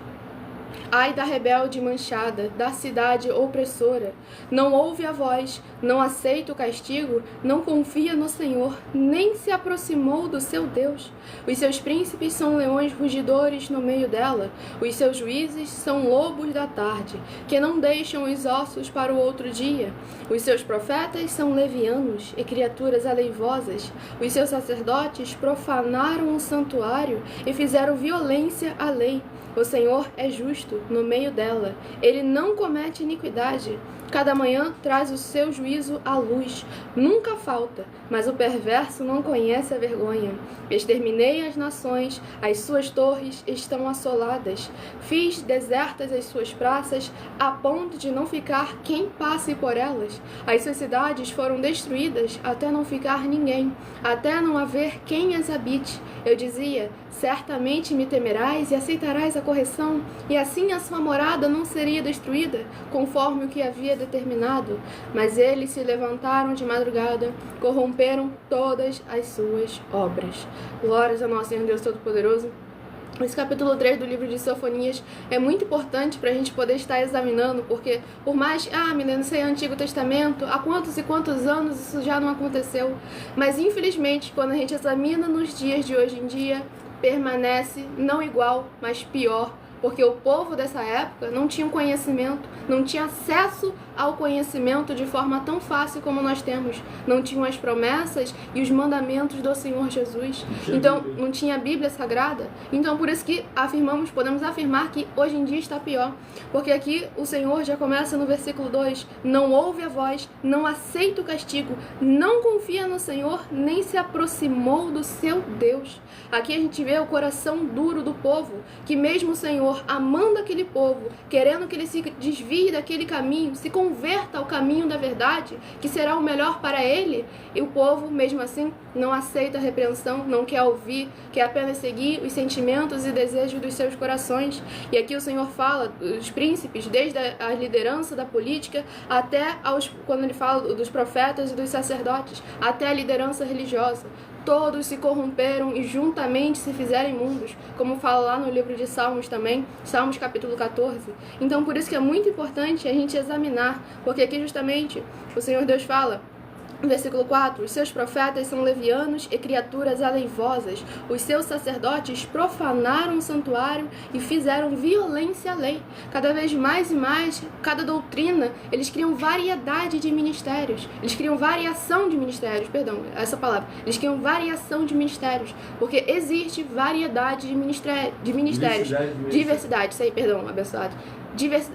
Ai da rebelde manchada, da cidade opressora, não ouve a voz, não aceita o castigo, não confia no Senhor, nem se aproximou do seu Deus. Os seus príncipes são leões rugidores no meio dela, os seus juízes são lobos da tarde, que não deixam os ossos para o outro dia. Os seus profetas são levianos e criaturas aleivosas. Os seus sacerdotes profanaram o santuário e fizeram violência à lei. O Senhor é justo no meio dela. Ele não comete iniquidade. Cada manhã traz o seu juízo à luz. Nunca falta, mas o perverso não conhece a vergonha. Exterminei as nações, as suas torres estão assoladas. Fiz desertas as suas praças, a ponto de não ficar quem passe por elas. As suas cidades foram destruídas até não ficar ninguém, até não haver quem as habite. Eu dizia, Certamente me temerás e aceitarás a correção, e assim a sua morada não seria destruída, conforme o que havia determinado. Mas eles se levantaram de madrugada, corromperam todas as suas obras. Glórias ao nosso Senhor Deus Todo-Poderoso. Esse capítulo 3 do livro de Sofonias é muito importante para a gente poder estar examinando, porque por mais, menino, isso é Antigo Testamento, há quantos e quantos anos isso já não aconteceu, mas infelizmente quando a gente examina nos dias de hoje em dia, permanece não igual, mas pior, porque o povo dessa época não tinha conhecimento, não tinha acesso ao conhecimento de forma tão fácil como nós temos. Não tinham as promessas e os mandamentos do Senhor Jesus. Então, não tinha a Bíblia Sagrada. Então, por isso que podemos afirmar que hoje em dia está pior. Porque aqui o Senhor já começa no versículo 2, não ouve a voz, não aceita o castigo, não confia no Senhor, nem se aproximou do seu Deus. Aqui a gente vê o coração duro do povo, que mesmo o Senhor amando aquele povo, querendo que ele se desvie daquele caminho, se converta ao caminho da verdade, que será o melhor para ele, e o povo, mesmo assim, não aceita a repreensão, não quer ouvir, quer apenas seguir os sentimentos e desejos dos seus corações. E aqui o Senhor fala dos príncipes, desde a liderança da política, até quando ele fala dos profetas e dos sacerdotes, até a liderança religiosa. Todos se corromperam e juntamente se fizeram imundos, como fala lá no livro de Salmos também, Salmos capítulo 14. Então por isso que é muito importante a gente examinar, porque aqui justamente o Senhor Deus fala, no versículo 4, os seus profetas são levianos e criaturas aleivosas. Os seus sacerdotes profanaram o santuário e fizeram violência à lei. Cada vez mais e mais, cada doutrina, eles criam variedade de ministérios. Eles criam variação de ministérios, Eles criam variação de ministérios, porque existe variedade de ministérios. Diversidade, abençoado.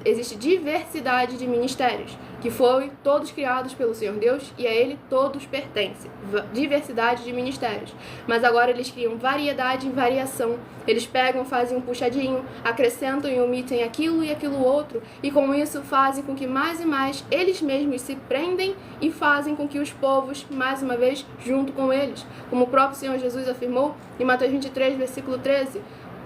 Existe diversidade de ministérios, que foram todos criados pelo Senhor Deus e a Ele todos pertencem. Diversidade de ministérios. Mas agora eles criam variedade e variação. Eles pegam, fazem um puxadinho, acrescentam e omitem aquilo e aquilo outro, e com isso fazem com que mais e mais eles mesmos se prendem e fazem com que os povos, mais uma vez, junto com eles. Como o próprio Senhor Jesus afirmou em Mateus 23, versículo 13,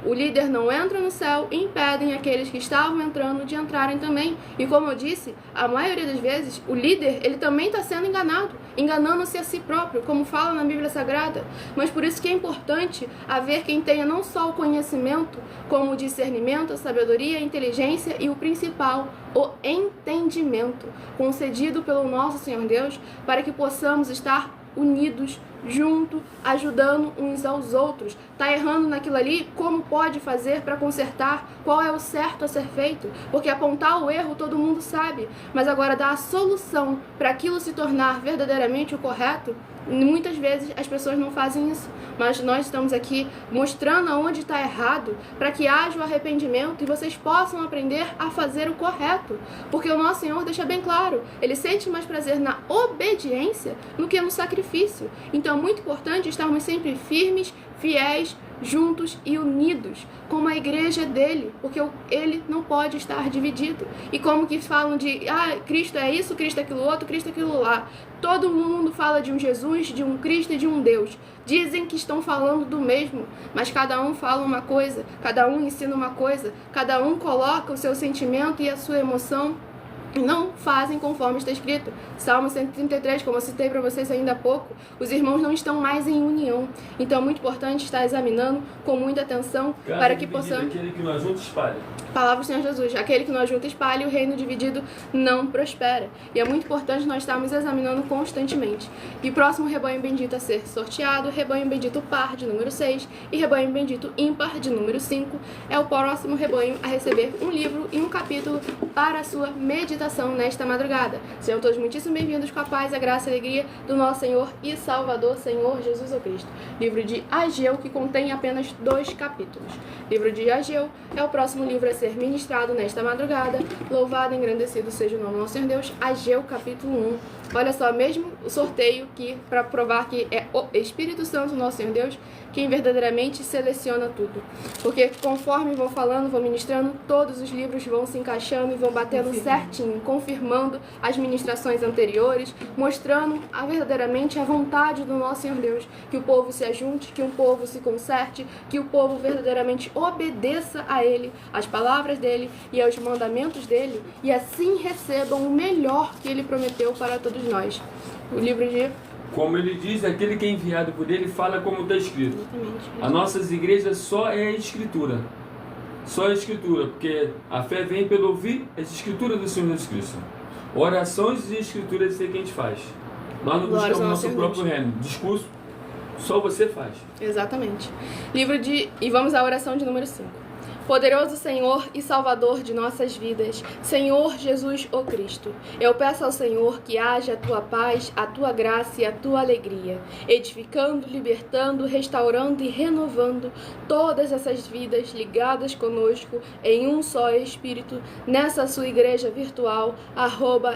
o líder não entra no céu e impedem aqueles que estavam entrando de entrarem também. E como eu disse, a maioria das vezes, o líder, ele também está sendo enganado, enganando-se a si próprio, como fala na Bíblia Sagrada. Mas por isso que é importante haver quem tenha não só o conhecimento, como o discernimento, a sabedoria, a inteligência e o principal, o entendimento, concedido pelo nosso Senhor Deus, para que possamos estar unidos, junto, ajudando uns aos outros. Tá errando naquilo ali? Como pode fazer para consertar? Qual é o certo a ser feito? Porque apontar o erro todo mundo sabe, mas agora dar a solução para aquilo se tornar verdadeiramente o correto, muitas vezes as pessoas não fazem isso. Mas nós estamos aqui mostrando aonde está errado, para que haja o arrependimento e vocês possam aprender a fazer o correto. Porque o nosso Senhor deixa bem claro, Ele sente mais prazer na obediência do que no sacrifício. Então é muito importante estarmos sempre firmes, fiéis, juntos e unidos, como a igreja dele, porque ele não pode estar dividido. E como que falam de, Cristo é isso, Cristo é aquilo outro, Cristo é aquilo lá. Todo mundo fala de um Jesus, de um Cristo e de um Deus. Dizem que estão falando do mesmo, mas cada um fala uma coisa, cada um ensina uma coisa, cada um coloca o seu sentimento e a sua emoção, não fazem conforme está escrito. Salmo 133, como eu citei para vocês ainda há pouco, os irmãos não estão mais em união. Então é muito importante estar examinando com muita atenção para que possamos...
Aquele que não ajunta, espalha.
Palavra do Senhor Jesus, aquele que não ajunta espalha, e o reino dividido não prospera. E é muito importante nós estarmos examinando constantemente. E o próximo rebanho bendito a ser sorteado, rebanho bendito par de número 6 e rebanho bendito ímpar de número 5, é o próximo rebanho a receber um livro e um capítulo para a sua meditação nesta madrugada. Sejam todos muitíssimo bem-vindos com a paz, a graça e a alegria do nosso Senhor e Salvador, Senhor Jesus Cristo. Livro de Ageu, que contém apenas 2 capítulos. Livro de Ageu é o próximo livro a ser ministrado nesta madrugada. Louvado e engrandecido seja o nome do nosso Senhor Deus. Ageu, capítulo 1. Olha só, mesmo o sorteio que, para provar que é o Espírito Santo, nosso Senhor Deus, quem verdadeiramente seleciona tudo. Porque conforme vou falando, vou ministrando, todos os livros vão se encaixando e vão batendo certinho. assim, confirmando as ministrações anteriores, mostrando verdadeiramente a vontade do nosso Senhor Deus, que o povo se ajunte, que o povo se conserte, que o povo verdadeiramente obedeça a Ele, às palavras dEle e aos mandamentos dEle, e assim recebam o melhor que Ele prometeu para todos nós. O livro de...
Como ele diz, aquele que é enviado por ele fala como está escrito. As nossas igrejas só é a escritura. Só a escritura, porque a fé vem pelo ouvir as escrituras do Senhor Jesus Cristo. Orações e escrituras é isso que a gente faz. Nós não buscamos o nosso próprio reino. Discurso, só você faz.
Exatamente. E vamos à oração de número 5. Poderoso Senhor e Salvador de nossas vidas, Senhor Jesus o Cristo, eu peço ao Senhor que haja a tua paz, a tua graça e a tua alegria, edificando, libertando, restaurando e renovando todas essas vidas ligadas conosco em um só Espírito, nessa sua igreja virtual,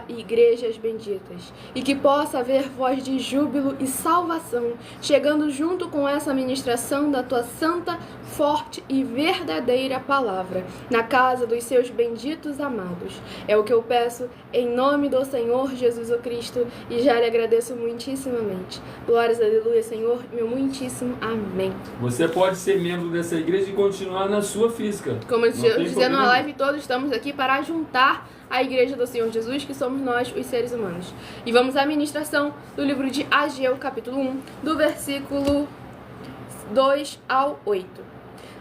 @Igrejas Benditas, e que possa haver voz de júbilo e salvação, chegando junto com essa ministração da tua santa, forte e verdadeira palavra, na casa dos seus benditos amados. É o que eu peço em nome do Senhor Jesus o Cristo e já lhe agradeço muitíssimamente. Glórias, aleluia, Senhor, meu muitíssimo amém.
Você pode ser membro dessa igreja e continuar na sua física.
Como eu dizia na live, todos estamos aqui para juntar a igreja do Senhor Jesus, que somos nós, os seres humanos. E vamos à ministração do livro de Ageu, capítulo 1, do versículo 2 ao 8.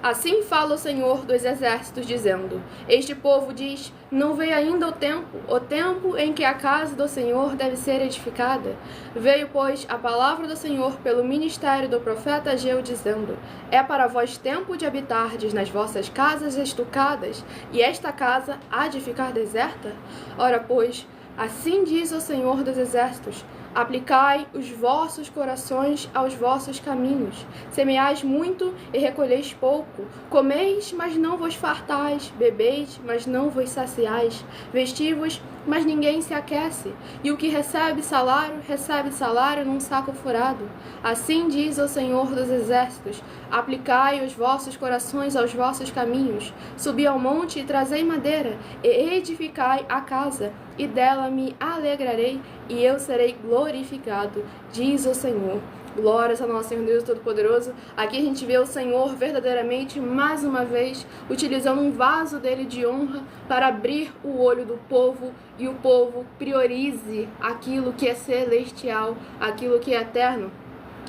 Assim fala o Senhor dos Exércitos, dizendo: Este povo diz, não veio ainda o tempo em que a casa do Senhor deve ser edificada. Veio, pois, a palavra do Senhor pelo ministério do profeta Ageu, dizendo: É para vós tempo de habitardes nas vossas casas estucadas, e esta casa há de ficar deserta? Ora, pois, assim diz o Senhor dos Exércitos: Aplicai os vossos corações aos vossos caminhos. Semeais muito e recolheis pouco. Comeis, mas não vos fartais. Bebeis, mas não vos saciais. Vesti-vos, mas ninguém se aquece. E o que recebe salário num saco furado. Assim diz o Senhor dos Exércitos: Aplicai os vossos corações aos vossos caminhos. Subi ao monte e trazei madeira, e edificai a casa, e dela me alegrarei, e eu serei glorificado, diz o Senhor. Glórias ao nosso Senhor Deus Todo-Poderoso. Aqui a gente vê o Senhor verdadeiramente, mais uma vez, utilizando um vaso dele de honra para abrir o olho do povo, e o povo priorize aquilo que é celestial, aquilo que é eterno.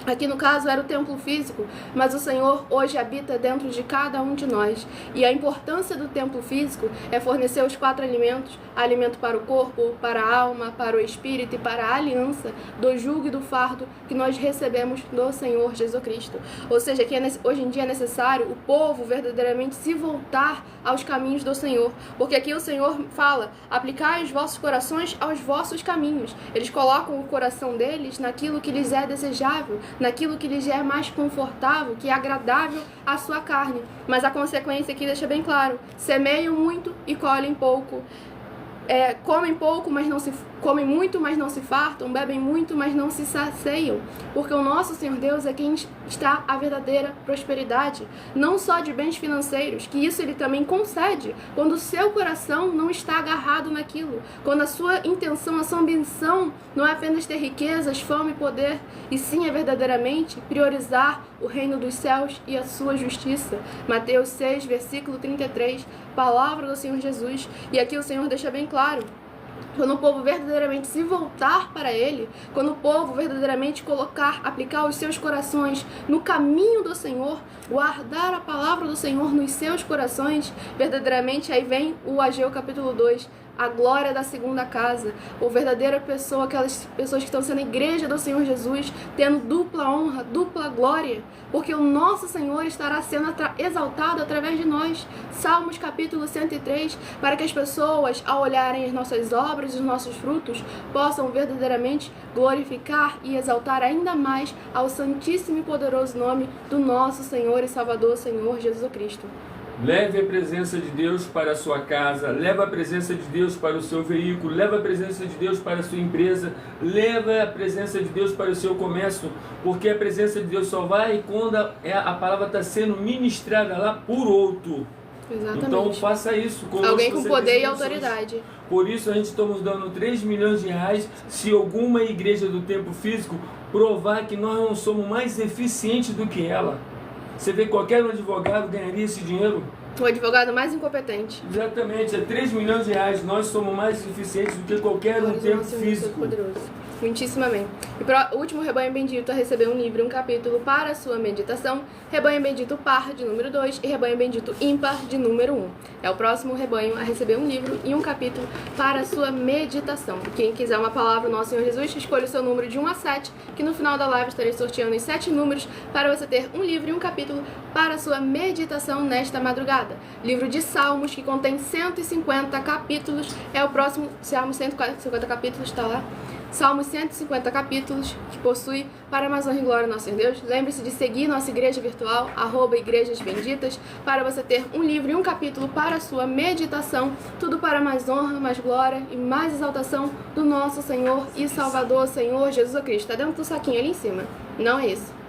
Aqui no caso era o templo físico, mas o Senhor hoje habita dentro de cada um de nós. E a importância do templo físico é fornecer os 4 alimentos: alimento para o corpo, para a alma, para o espírito e para a aliança do jugo e do fardo que nós recebemos do Senhor Jesus Cristo. Ou seja, que hoje em dia é necessário o povo verdadeiramente se voltar aos caminhos do Senhor. Porque aqui o Senhor fala: aplicai os vossos corações aos vossos caminhos. Eles colocam o coração deles naquilo que lhes é desejável, naquilo que lhes é mais confortável, que é agradável à sua carne. Mas a consequência aqui deixa bem claro: semeiam muito e colhem pouco. Comem muito, mas não se fartam, bebem muito, mas não se saciam, porque o nosso Senhor Deus é quem está a verdadeira prosperidade, não só de bens financeiros, que isso Ele também concede, quando o seu coração não está agarrado naquilo, quando a sua intenção, a sua ambição não é apenas ter riquezas, fama e poder, e sim é verdadeiramente priorizar o reino dos céus e a sua justiça. Mateus 6, versículo 33, palavra do Senhor Jesus. E aqui o Senhor deixa bem claro: quando o povo verdadeiramente se voltar para Ele, quando o povo verdadeiramente aplicar os seus corações no caminho do Senhor, guardar a palavra do Senhor nos seus corações, verdadeiramente aí vem o Ageu capítulo 2, a glória da segunda casa, ou verdadeira pessoa, aquelas pessoas que estão sendo igreja do Senhor Jesus, tendo dupla honra, dupla glória, porque o nosso Senhor estará sendo exaltado através de nós. Salmos capítulo 103, para que as pessoas, ao olharem as nossas obras e os nossos frutos, possam verdadeiramente glorificar e exaltar ainda mais ao santíssimo e poderoso nome do nosso Senhor e Salvador, Senhor Jesus Cristo.
Leve a presença de Deus para a sua casa, leva a presença de Deus para o seu veículo, leva a presença de Deus para a sua empresa, leva a presença de Deus para o seu comércio, porque a presença de Deus só vai quando a palavra está sendo ministrada lá por outro.
Exatamente.
Então faça isso.
Alguém com
você
poder e
tem condições.
autoridade.
Por isso a gente estamos dando 3 milhões de reais se alguma igreja do tempo físico provar que nós não somos mais eficientes do que ela. Você vê, qualquer advogado ganharia esse dinheiro?
O advogado mais incompetente.
Exatamente, é 3 milhões de reais. Nós somos mais eficientes do que qualquer um tempo físico.
Poderoso. Muitíssimo amém. E para o último rebanho bendito a receber um livro e um capítulo para a sua meditação, rebanho bendito par de número 2 e rebanho bendito ímpar de número 1. É o próximo rebanho a receber um livro e um capítulo para a sua meditação. Quem quiser uma palavra do nosso Senhor Jesus, escolha o seu número de 1 a 7, que no final da live estarei sorteando os 7 números para você ter um livro e um capítulo para a sua meditação nesta madrugada. Livro de Salmos, que contém 150 capítulos, é o próximo. Salmos 150 capítulos, está lá. Salmos 150 capítulos, que possui para mais honra e glória nosso Senhor Deus. Lembre-se de seguir nossa igreja virtual, @Igrejas Benditas, para você ter um livro e um capítulo para a sua meditação, tudo para mais honra, mais glória e mais exaltação do nosso Senhor e Salvador, Senhor Jesus Cristo. Está dentro do saquinho ali em cima, não é isso?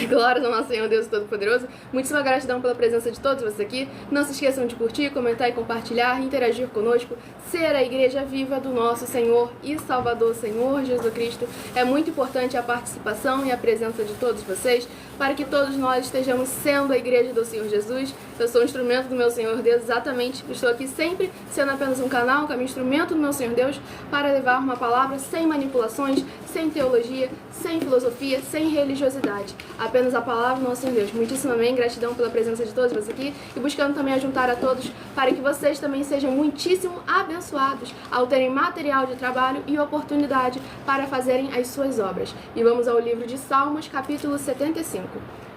Glória ao nosso Senhor Deus Todo-Poderoso. Muitíssima gratidão pela presença de todos vocês aqui. Não se esqueçam de curtir, comentar e compartilhar, interagir conosco, ser a igreja viva do nosso Senhor e Salvador, Senhor Jesus Cristo. É muito importante a participação e a presença de todos vocês, para que todos nós estejamos sendo a igreja do Senhor Jesus. Eu sou um instrumento do meu Senhor Deus, exatamente. Estou aqui sempre sendo apenas um canal, como instrumento do meu Senhor Deus, para levar uma palavra sem manipulações, sem teologia, sem filosofia, sem religiosidade. Apenas a palavra do nosso Senhor Deus. Muitíssimo amém. Gratidão pela presença de todos vocês aqui. E buscando também ajuntar a todos para que vocês também sejam muitíssimo abençoados ao terem material de trabalho e oportunidade para fazerem as suas obras. E vamos ao livro de Salmos, capítulo 75.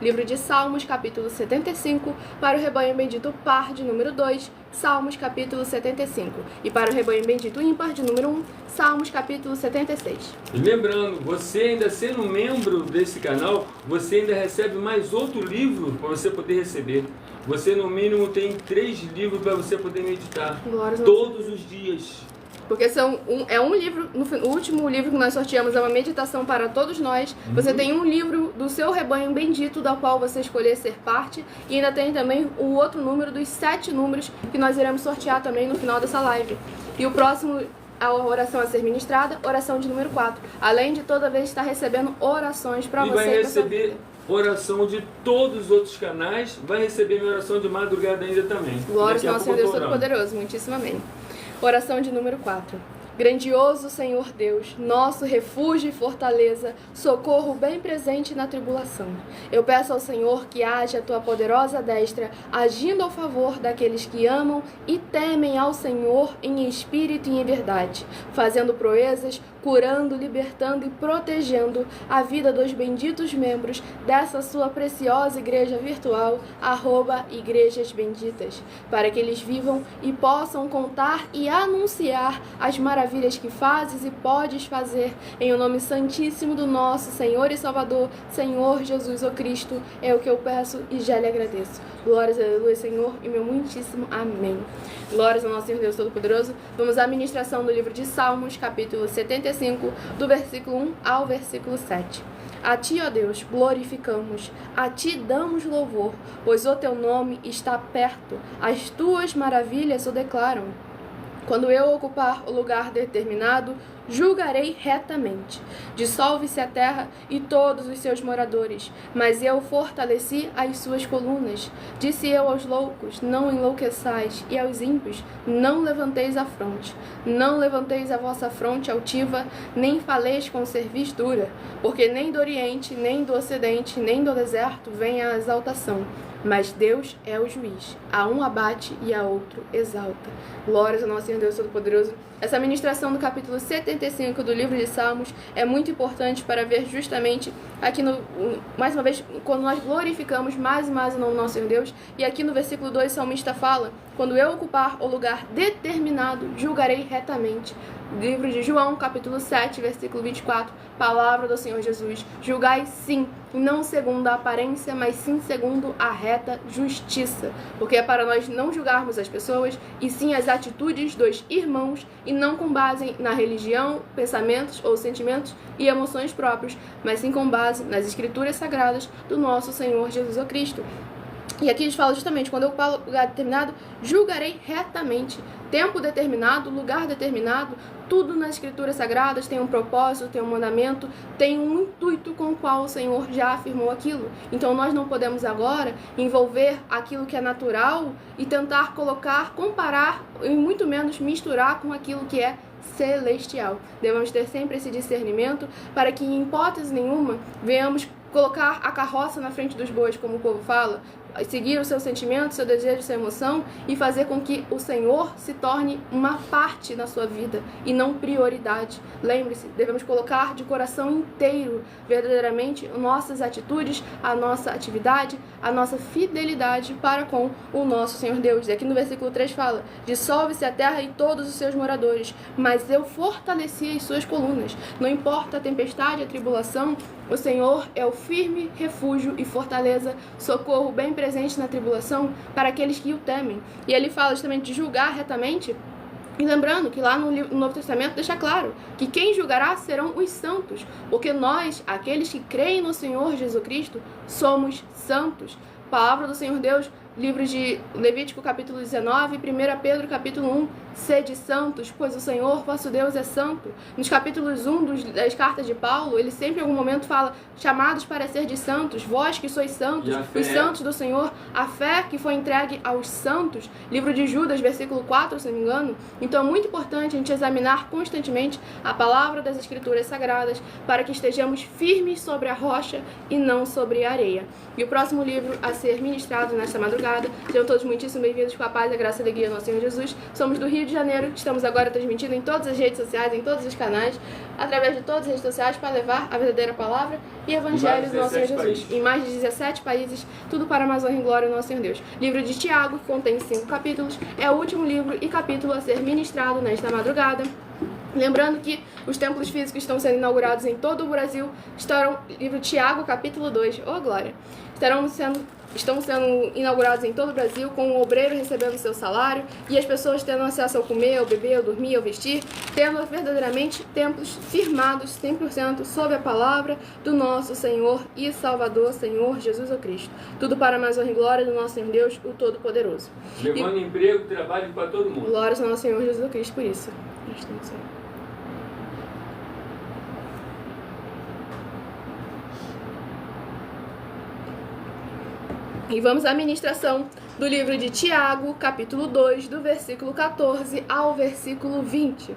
Livro de Salmos, capítulo 75, para o rebanho bendito par de número 2, Salmos, capítulo 75. E para o rebanho bendito ímpar de número 1, Salmos, capítulo 76.
E lembrando, você ainda sendo membro desse canal, você ainda recebe mais outro livro para você poder receber. Você no mínimo tem 3 livros para você poder meditar todos os dias.
Porque é um livro, o último livro que nós sorteamos é uma meditação para todos nós. Você tem um livro do seu rebanho bendito, da qual você escolher ser parte. E ainda tem também o outro número dos 7 números que nós iremos sortear também no final dessa live. E o próximo, a oração a ser ministrada, oração de número 4. Além de toda vez estar recebendo orações para você.
E vai receber oração de todos os outros canais. Vai receber minha oração de madrugada ainda também.
Glória ao nosso Senhor Deus Todo-Poderoso. Muitíssimo amém. Oração de número 4. Grandioso Senhor Deus, nosso refúgio e fortaleza, socorro bem presente na tribulação. Eu peço ao Senhor que haja a tua poderosa destra, agindo ao favor daqueles que amam e temem ao Senhor em espírito e em verdade, fazendo proezas, curando, libertando e protegendo a vida dos benditos membros dessa sua preciosa igreja virtual, @Igrejas Benditas, para que eles vivam e possam contar e anunciar as maravilhas que fazes e podes fazer, em o nome santíssimo do nosso Senhor e Salvador, Senhor Jesus o Cristo, é o que eu peço e já lhe agradeço. Glórias a Deus, Senhor, e meu muitíssimo amém. Glórias ao nosso Senhor Deus Todo-Poderoso. Vamos à ministração do livro de Salmos, capítulo 75, do versículo 1 ao versículo 7. A ti, ó Deus, glorificamos, a ti damos louvor, pois o teu nome está perto, as tuas maravilhas o declaram. Quando eu ocupar o lugar determinado, julgarei retamente. Dissolve-se a terra e todos os seus moradores, mas eu fortaleci as suas colunas. Disse eu aos loucos, não enlouqueçais, e aos ímpios, não levanteis a fronte. Não levanteis a vossa fronte altiva, nem faleis com cerviz dura, porque nem do oriente, nem do ocidente, nem do deserto vem a exaltação. Mas Deus é o juiz. A um abate e a outro exalta. Glórias ao nosso Senhor Deus Todo-Poderoso. Essa ministração do capítulo 75 do livro de Salmos é muito importante para ver justamente aqui mais uma vez, quando nós glorificamos mais e mais o nome do nosso Senhor Deus. E aqui no versículo 2 o salmista fala: quando eu ocupar o lugar determinado, julgarei retamente. Livro de João, capítulo 7, versículo 24, palavra do Senhor Jesus. Julgai sim, não segundo a aparência, mas sim segundo a reta justiça. Porque é para nós não julgarmos as pessoas, e sim as atitudes dos irmãos, e não com base na religião, pensamentos ou sentimentos e emoções próprios, mas sim com base nas escrituras sagradas do nosso Senhor Jesus Cristo. E aqui eles falam justamente, quando eu ocupo lugar determinado, julgarei retamente. Tempo determinado, lugar determinado, tudo nas escrituras sagradas tem um propósito, tem um mandamento, tem um intuito com o qual o Senhor já afirmou aquilo. Então nós não podemos agora envolver aquilo que é natural e tentar colocar, comparar e muito menos misturar com aquilo que é celestial. Devemos ter sempre esse discernimento para que em hipótese nenhuma venhamos colocar a carroça na frente dos bois, como o povo fala, seguir o seu sentimento, seu desejo, sua emoção e fazer com que o Senhor se torne uma parte na sua vida e não prioridade. Lembre-se, devemos colocar de coração inteiro, verdadeiramente, nossas atitudes, a nossa atividade, a nossa fidelidade para com o nosso Senhor Deus. E aqui no versículo 3 fala: dissolve-se a terra e todos os seus moradores, mas eu fortaleci as suas colunas. Não importa a tempestade, a tribulação, o Senhor é o firme refúgio e fortaleza, socorro bem presente na tribulação para aqueles que o temem. E ele fala justamente de julgar retamente. E lembrando que lá no Novo Testamento deixa claro que quem julgará serão os santos, porque nós, aqueles que creem no Senhor Jesus Cristo, somos santos. Palavra do Senhor Deus, livro de Levítico capítulo 19, 1 Pedro capítulo 1, sede santos, pois o Senhor vosso Deus é santo. Nos capítulos 1 das cartas de Paulo, ele sempre em algum momento fala, chamados para ser de santos, vós que sois santos, os santos do Senhor, a fé que foi entregue aos santos. Livro de Judas, versículo 4, se não me engano. Então é muito importante a gente examinar constantemente a palavra das Escrituras Sagradas para que estejamos firmes sobre a rocha e não sobre a areia. E o próximo livro a ser ministrado nesta madrugada, sejam todos muitíssimo bem-vindos com a paz, a graça e a alegria do nosso Senhor Jesus. Somos do Rio de Janeiro, estamos agora transmitindo em todas as redes sociais, em todos os canais, através de todas as redes sociais para levar a verdadeira palavra e evangelho do nosso Senhor Jesus. Em mais de 17 países, tudo para mais honra e glória do nosso Senhor Deus. Livro de Tiago, que contém 5 capítulos, é o último livro e capítulo a ser ministrado nesta madrugada. Lembrando que os templos físicos estão sendo inaugurados em todo o Brasil. Livro de Tiago, capítulo 2, glória. Estão sendo inaugurados em todo o Brasil, com o obreiro recebendo seu salário e as pessoas tendo acesso ao comer, ao beber, ao dormir, ao vestir, tendo verdadeiramente templos firmados 100% sob a palavra do nosso Senhor e Salvador, Senhor Jesus Cristo. Tudo para mais honra e glória do nosso Senhor Deus, o Todo-Poderoso.
Levando emprego, trabalho para todo mundo.
Glórias ao nosso Senhor Jesus Cristo por isso. E vamos à ministração do livro de Tiago, capítulo 2, do versículo 14 ao versículo 20.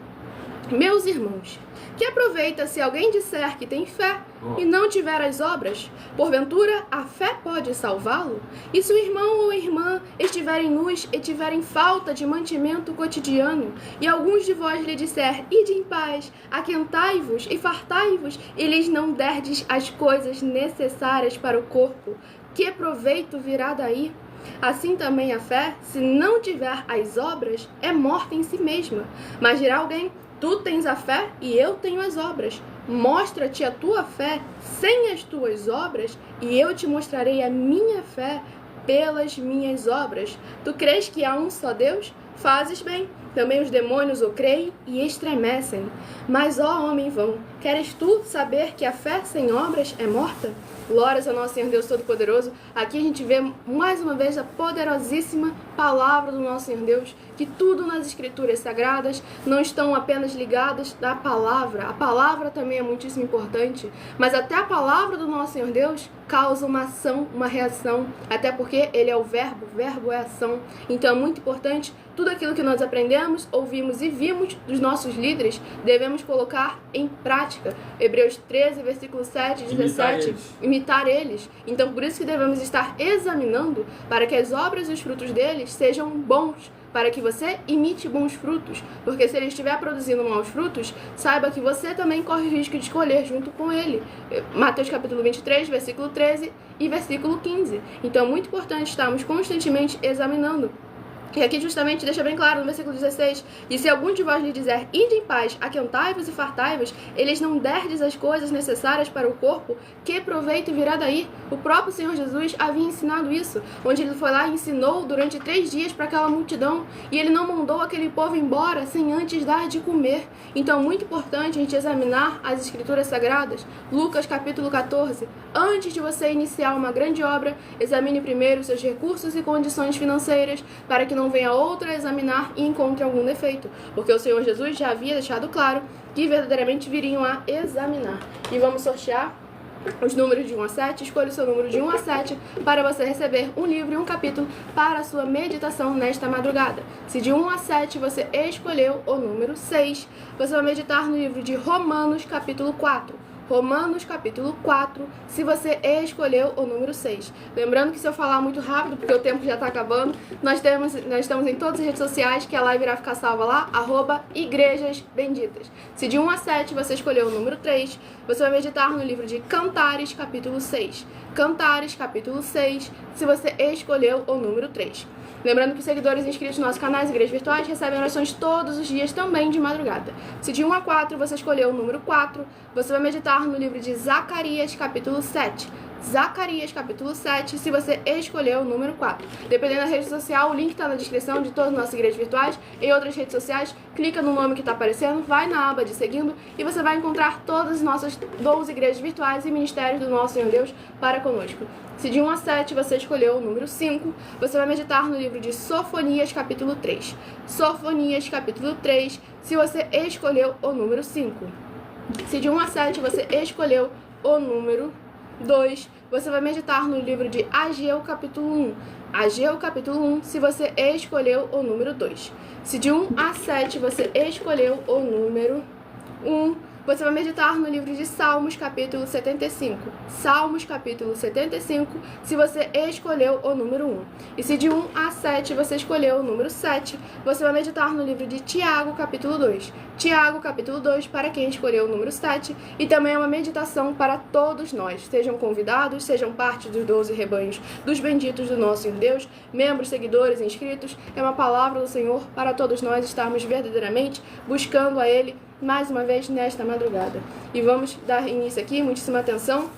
Meus irmãos, que aproveita se alguém disser que tem fé e não tiver as obras? Porventura, a fé pode salvá-lo? E se o irmão ou irmã estiverem nus e tiverem falta de mantimento cotidiano, e alguns de vós lhe disser, ide em paz, aquentai-vos e fartai-vos, e lhes não derdes as coisas necessárias para o corpo, que proveito virá daí? Assim também a fé, se não tiver as obras, é morta em si mesma. Mas dirá alguém, tu tens a fé e eu tenho as obras. Mostra-te a tua fé sem as tuas obras, e eu te mostrarei a minha fé pelas minhas obras. Tu crês que há um só Deus? Fazes bem. Também os demônios o creem e estremecem. Mas, ó homem vão, queres tu saber que a fé sem obras é morta? Glórias ao nosso Senhor Deus Todo-Poderoso. Aqui a gente vê mais uma vez a poderosíssima palavra do nosso Senhor Deus, que tudo nas Escrituras Sagradas não estão apenas ligadas da palavra. A palavra também é muitíssimo importante, mas até a palavra do nosso Senhor Deus causa uma ação, uma reação, até porque ele é o verbo é ação. Então é muito importante, tudo aquilo que nós aprendemos, ouvimos e vimos dos nossos líderes, devemos colocar em prática. Hebreus 13, versículo 7 e 17, imitar eles. Então por isso que devemos estar examinando para que as obras e os frutos deles sejam bons, para que você imite bons frutos, porque se ele estiver produzindo maus frutos, saiba que você também corre o risco de escolher junto com ele. Mateus capítulo 23, versículo 13 e versículo 15. Então é muito importante estarmos constantemente examinando E aqui justamente deixa bem claro no versículo 16: e se algum de vós lhe dizer, ide em paz, aquentai-vos e fartai-vos, eles não derdes as coisas necessárias para o corpo, que proveito virá daí? O próprio Senhor Jesus havia ensinado isso, onde ele foi lá e ensinou durante 3 dias para aquela multidão, e ele não mandou aquele povo embora sem antes dar de comer. Então, muito importante a gente examinar as escrituras sagradas. Lucas capítulo 14: antes de você iniciar uma grande obra, examine primeiro seus recursos e condições financeiras, para que não venha outra examinar e encontre algum defeito, porque o Senhor Jesus já havia deixado claro que verdadeiramente viriam a examinar. E vamos sortear os números de 1 a 7, escolha o seu número de 1 a 7 para você receber um livro e um capítulo para a sua meditação nesta madrugada. Se de 1 a 7 você escolheu o número 6, você vai meditar no livro de Romanos capítulo 4. Romanos capítulo 4, se você escolheu o número 6. Lembrando que se eu falar muito rápido, porque o tempo já está acabando, nós estamos em todas as redes sociais, que a live irá ficar salva lá, @igrejasbenditas. Se de 1 a 7 você escolheu o número 3, você vai meditar no livro de Cantares capítulo 6. Cantares capítulo 6, se você escolheu o número 3. Lembrando que os seguidores inscritos no nosso canal Igrejas Virtuais recebem orações todos os dias, também de madrugada. Se de 1 a 4 você escolheu o número 4, você vai meditar no livro de Zacarias, capítulo 7. Zacarias, capítulo 7, se você escolheu o número 4. Dependendo da rede social, o link está na descrição de todas as nossas igrejas virtuais. Em outras redes sociais, clica no nome que está aparecendo, vai na aba de seguindo e você vai encontrar todas as nossas 12 igrejas virtuais e ministérios do nosso Senhor Deus para conosco. Se de 1 a 7 você escolheu o número 5, você vai meditar no livro de Sofonias, capítulo 3. Sofonias, capítulo 3, se você escolheu o número 5. Se de 1 a 7 você escolheu o número 2, você vai meditar no livro de Ageu, capítulo 1. Ageu, capítulo 1, se você escolheu o número 2. Se de 1 a 7 você escolheu o número 1, você vai meditar no livro de Salmos, capítulo 75. Salmos, capítulo 75, se você escolheu o número 1. E se de 1 a 7 você escolheu o número 7, você vai meditar no livro de Tiago, capítulo 2. Tiago, capítulo 2, para quem escolheu o número 7. E também é uma meditação para todos nós. Sejam convidados, sejam parte dos 12 rebanhos dos benditos do nosso Senhor Deus, membros, seguidores, inscritos. É uma palavra do Senhor para todos nós estarmos verdadeiramente buscando a Ele mais uma vez nesta madrugada. E vamos dar início aqui, muitíssima atenção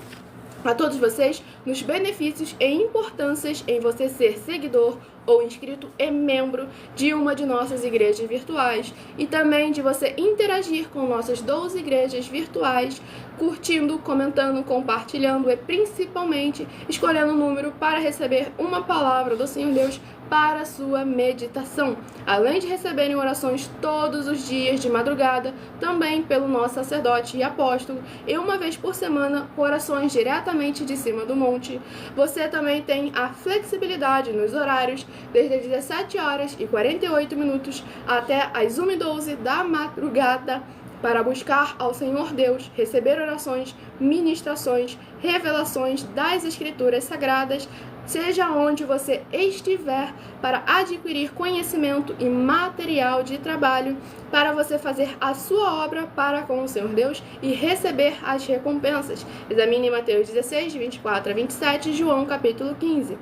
a todos vocês nos benefícios e importâncias em você ser seguidor ou inscrito e membro de uma de nossas igrejas virtuais, e também de você interagir com nossas 12 igrejas virtuais, curtindo, comentando, compartilhando e principalmente escolhendo o número para receber uma palavra do Senhor Deus para a sua meditação, além de receberem orações todos os dias de madrugada, também pelo nosso sacerdote e apóstolo, e uma vez por semana, orações diretamente de cima do monte. Você também tem a flexibilidade nos horários, desde as 17h48 até as 1h12 da madrugada, para buscar ao Senhor Deus, receber orações, ministrações, revelações das Escrituras Sagradas, seja onde você estiver, para adquirir conhecimento e material de trabalho, para você fazer a sua obra para com o Senhor Deus e receber as recompensas. Examine Mateus 16, de 24 a 27, João capítulo 15.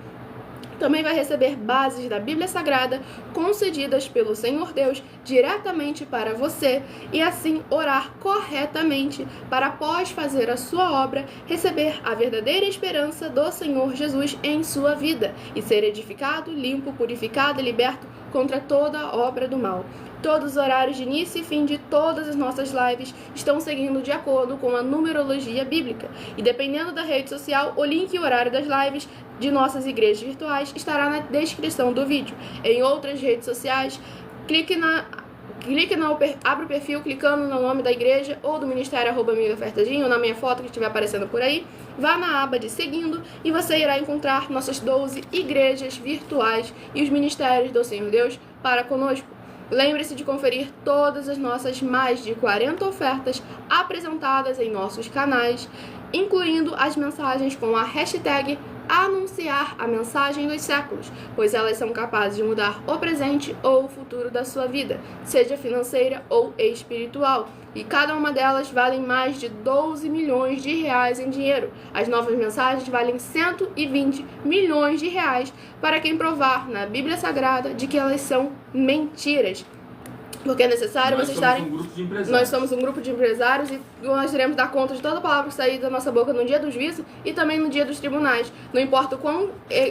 Também vai receber bases da Bíblia Sagrada concedidas pelo Senhor Deus diretamente para você e assim orar corretamente para, após fazer a sua obra, receber a verdadeira esperança do Senhor Jesus em sua vida e ser edificado, limpo, purificado e liberto contra toda obra do mal. Todos os horários de início e fim de todas as nossas lives estão seguindo de acordo com a numerologia bíblica. E dependendo da rede social, o link e o horário das lives de nossas igrejas virtuais estará na descrição do vídeo. Em outras redes sociais, abre o perfil clicando no nome da igreja ou do ministério @migaofertadinho ou na minha foto que estiver aparecendo por aí. Vá na aba de seguindo e você irá encontrar nossas 12 igrejas virtuais e os ministérios do Senhor Deus para conosco. Lembre-se de conferir todas as nossas mais de 40 ofertas apresentadas em nossos canais, incluindo as mensagens com a hashtag anunciar a mensagem dos séculos, pois elas são capazes de mudar o presente ou o futuro da sua vida, seja financeira ou espiritual. E cada uma delas vale mais de 12 milhões de reais em dinheiro. As novas mensagens valem 120 milhões de reais para quem provar na Bíblia Sagrada de que elas são mentiras. Porque é necessário vocês estarem... Nós somos um grupo de empresários e nós iremos dar conta de toda palavra que sair da nossa boca no dia do juízo e também no dia dos tribunais. Não importa o quão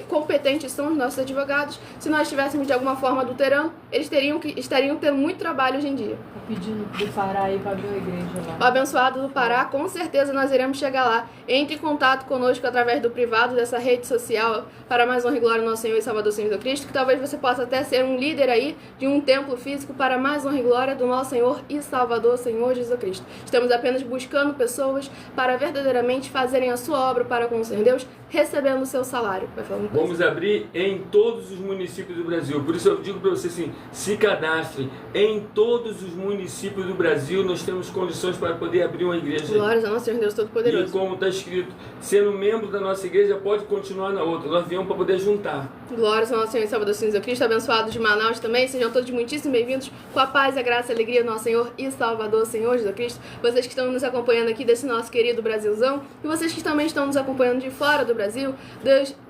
competentes são os nossos advogados, se nós estivéssemos de alguma forma adulterando, eles estariam tendo muito trabalho hoje em dia.
Pedindo do Pará aí para abrir a igreja lá.
O abençoado do Pará, com certeza nós iremos chegar lá. Entre em contato conosco através do privado dessa rede social para mais honra e glória ao nosso Senhor e Salvador Jesus Cristo, que talvez você possa até ser um líder aí de um templo físico para mais honra e glória do nosso Senhor e Salvador, Senhor Jesus Cristo. Estamos apenas buscando pessoas para verdadeiramente fazerem a sua obra para com o Senhor Deus, recebendo o seu salário.
Vamos abrir em todos os municípios do Brasil. Por isso eu digo para você assim, se cadastrem. Em todos os municípios do Brasil nós temos condições para poder abrir uma igreja.
Glórias ao nosso Senhor Deus Todo-Poderoso.
E como está escrito, sendo membro da nossa igreja pode continuar na outra. Nós viemos para poder juntar.
Glórias ao nosso Senhor e Salvador Jesus Cristo, abençoados de Manaus também. Sejam todos muitíssimo bem-vindos com a paz, a graça e a alegria do nosso Senhor e Salvador, Senhor Jesus Cristo. Vocês que estão nos acompanhando aqui desse nosso querido Brasilzão e vocês que também estão nos acompanhando de fora do Brasil,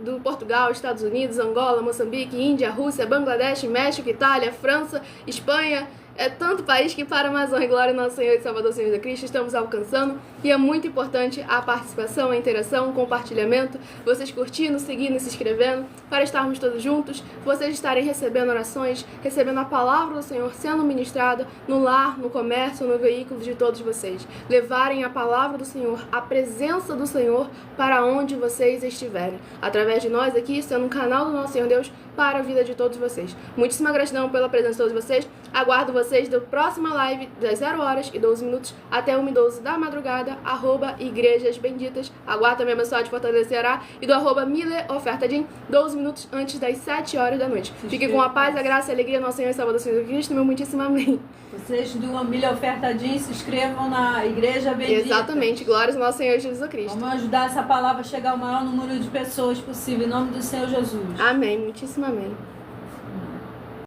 do Portugal, Estados Unidos, Angola, Moçambique, Índia, Rússia, Bangladesh, México, Itália, França, Espanha. É tanto país que para mais honra e glória do nosso Senhor e Salvador Senhor Jesus Cristo estamos alcançando e é muito importante a participação, a interação, o compartilhamento, vocês curtindo, seguindo e se inscrevendo para estarmos todos juntos, vocês estarem recebendo orações, recebendo a palavra do Senhor sendo ministrada no lar, no comércio, no veículo de todos vocês, levarem a palavra do Senhor, a presença do Senhor para onde vocês estiverem, através de nós aqui, sendo um canal do nosso Senhor Deus para a vida de todos vocês. Muitíssima gratidão pela presença de todos vocês. Aguardo vocês da próxima live das 0 horas e 12 minutos até 1h12 da madrugada, @Igrejas Benditas. Aguardo também a abençoada de Fortaleza Ceará e do @MileOfertadim, 12 minutos antes das 7 horas da noite. Fique com a paz, a graça e a alegria do nosso Senhor e Salvador Jesus Cristo, meu muitíssimo amém.
Vocês do Milha Ofertadim se inscrevam na Igreja Bendita.
Exatamente, glórias ao nosso Senhor Jesus Cristo.
Vamos ajudar essa palavra a chegar ao maior número de pessoas possível, em nome do Senhor Jesus.
Amém, muitíssimo amém.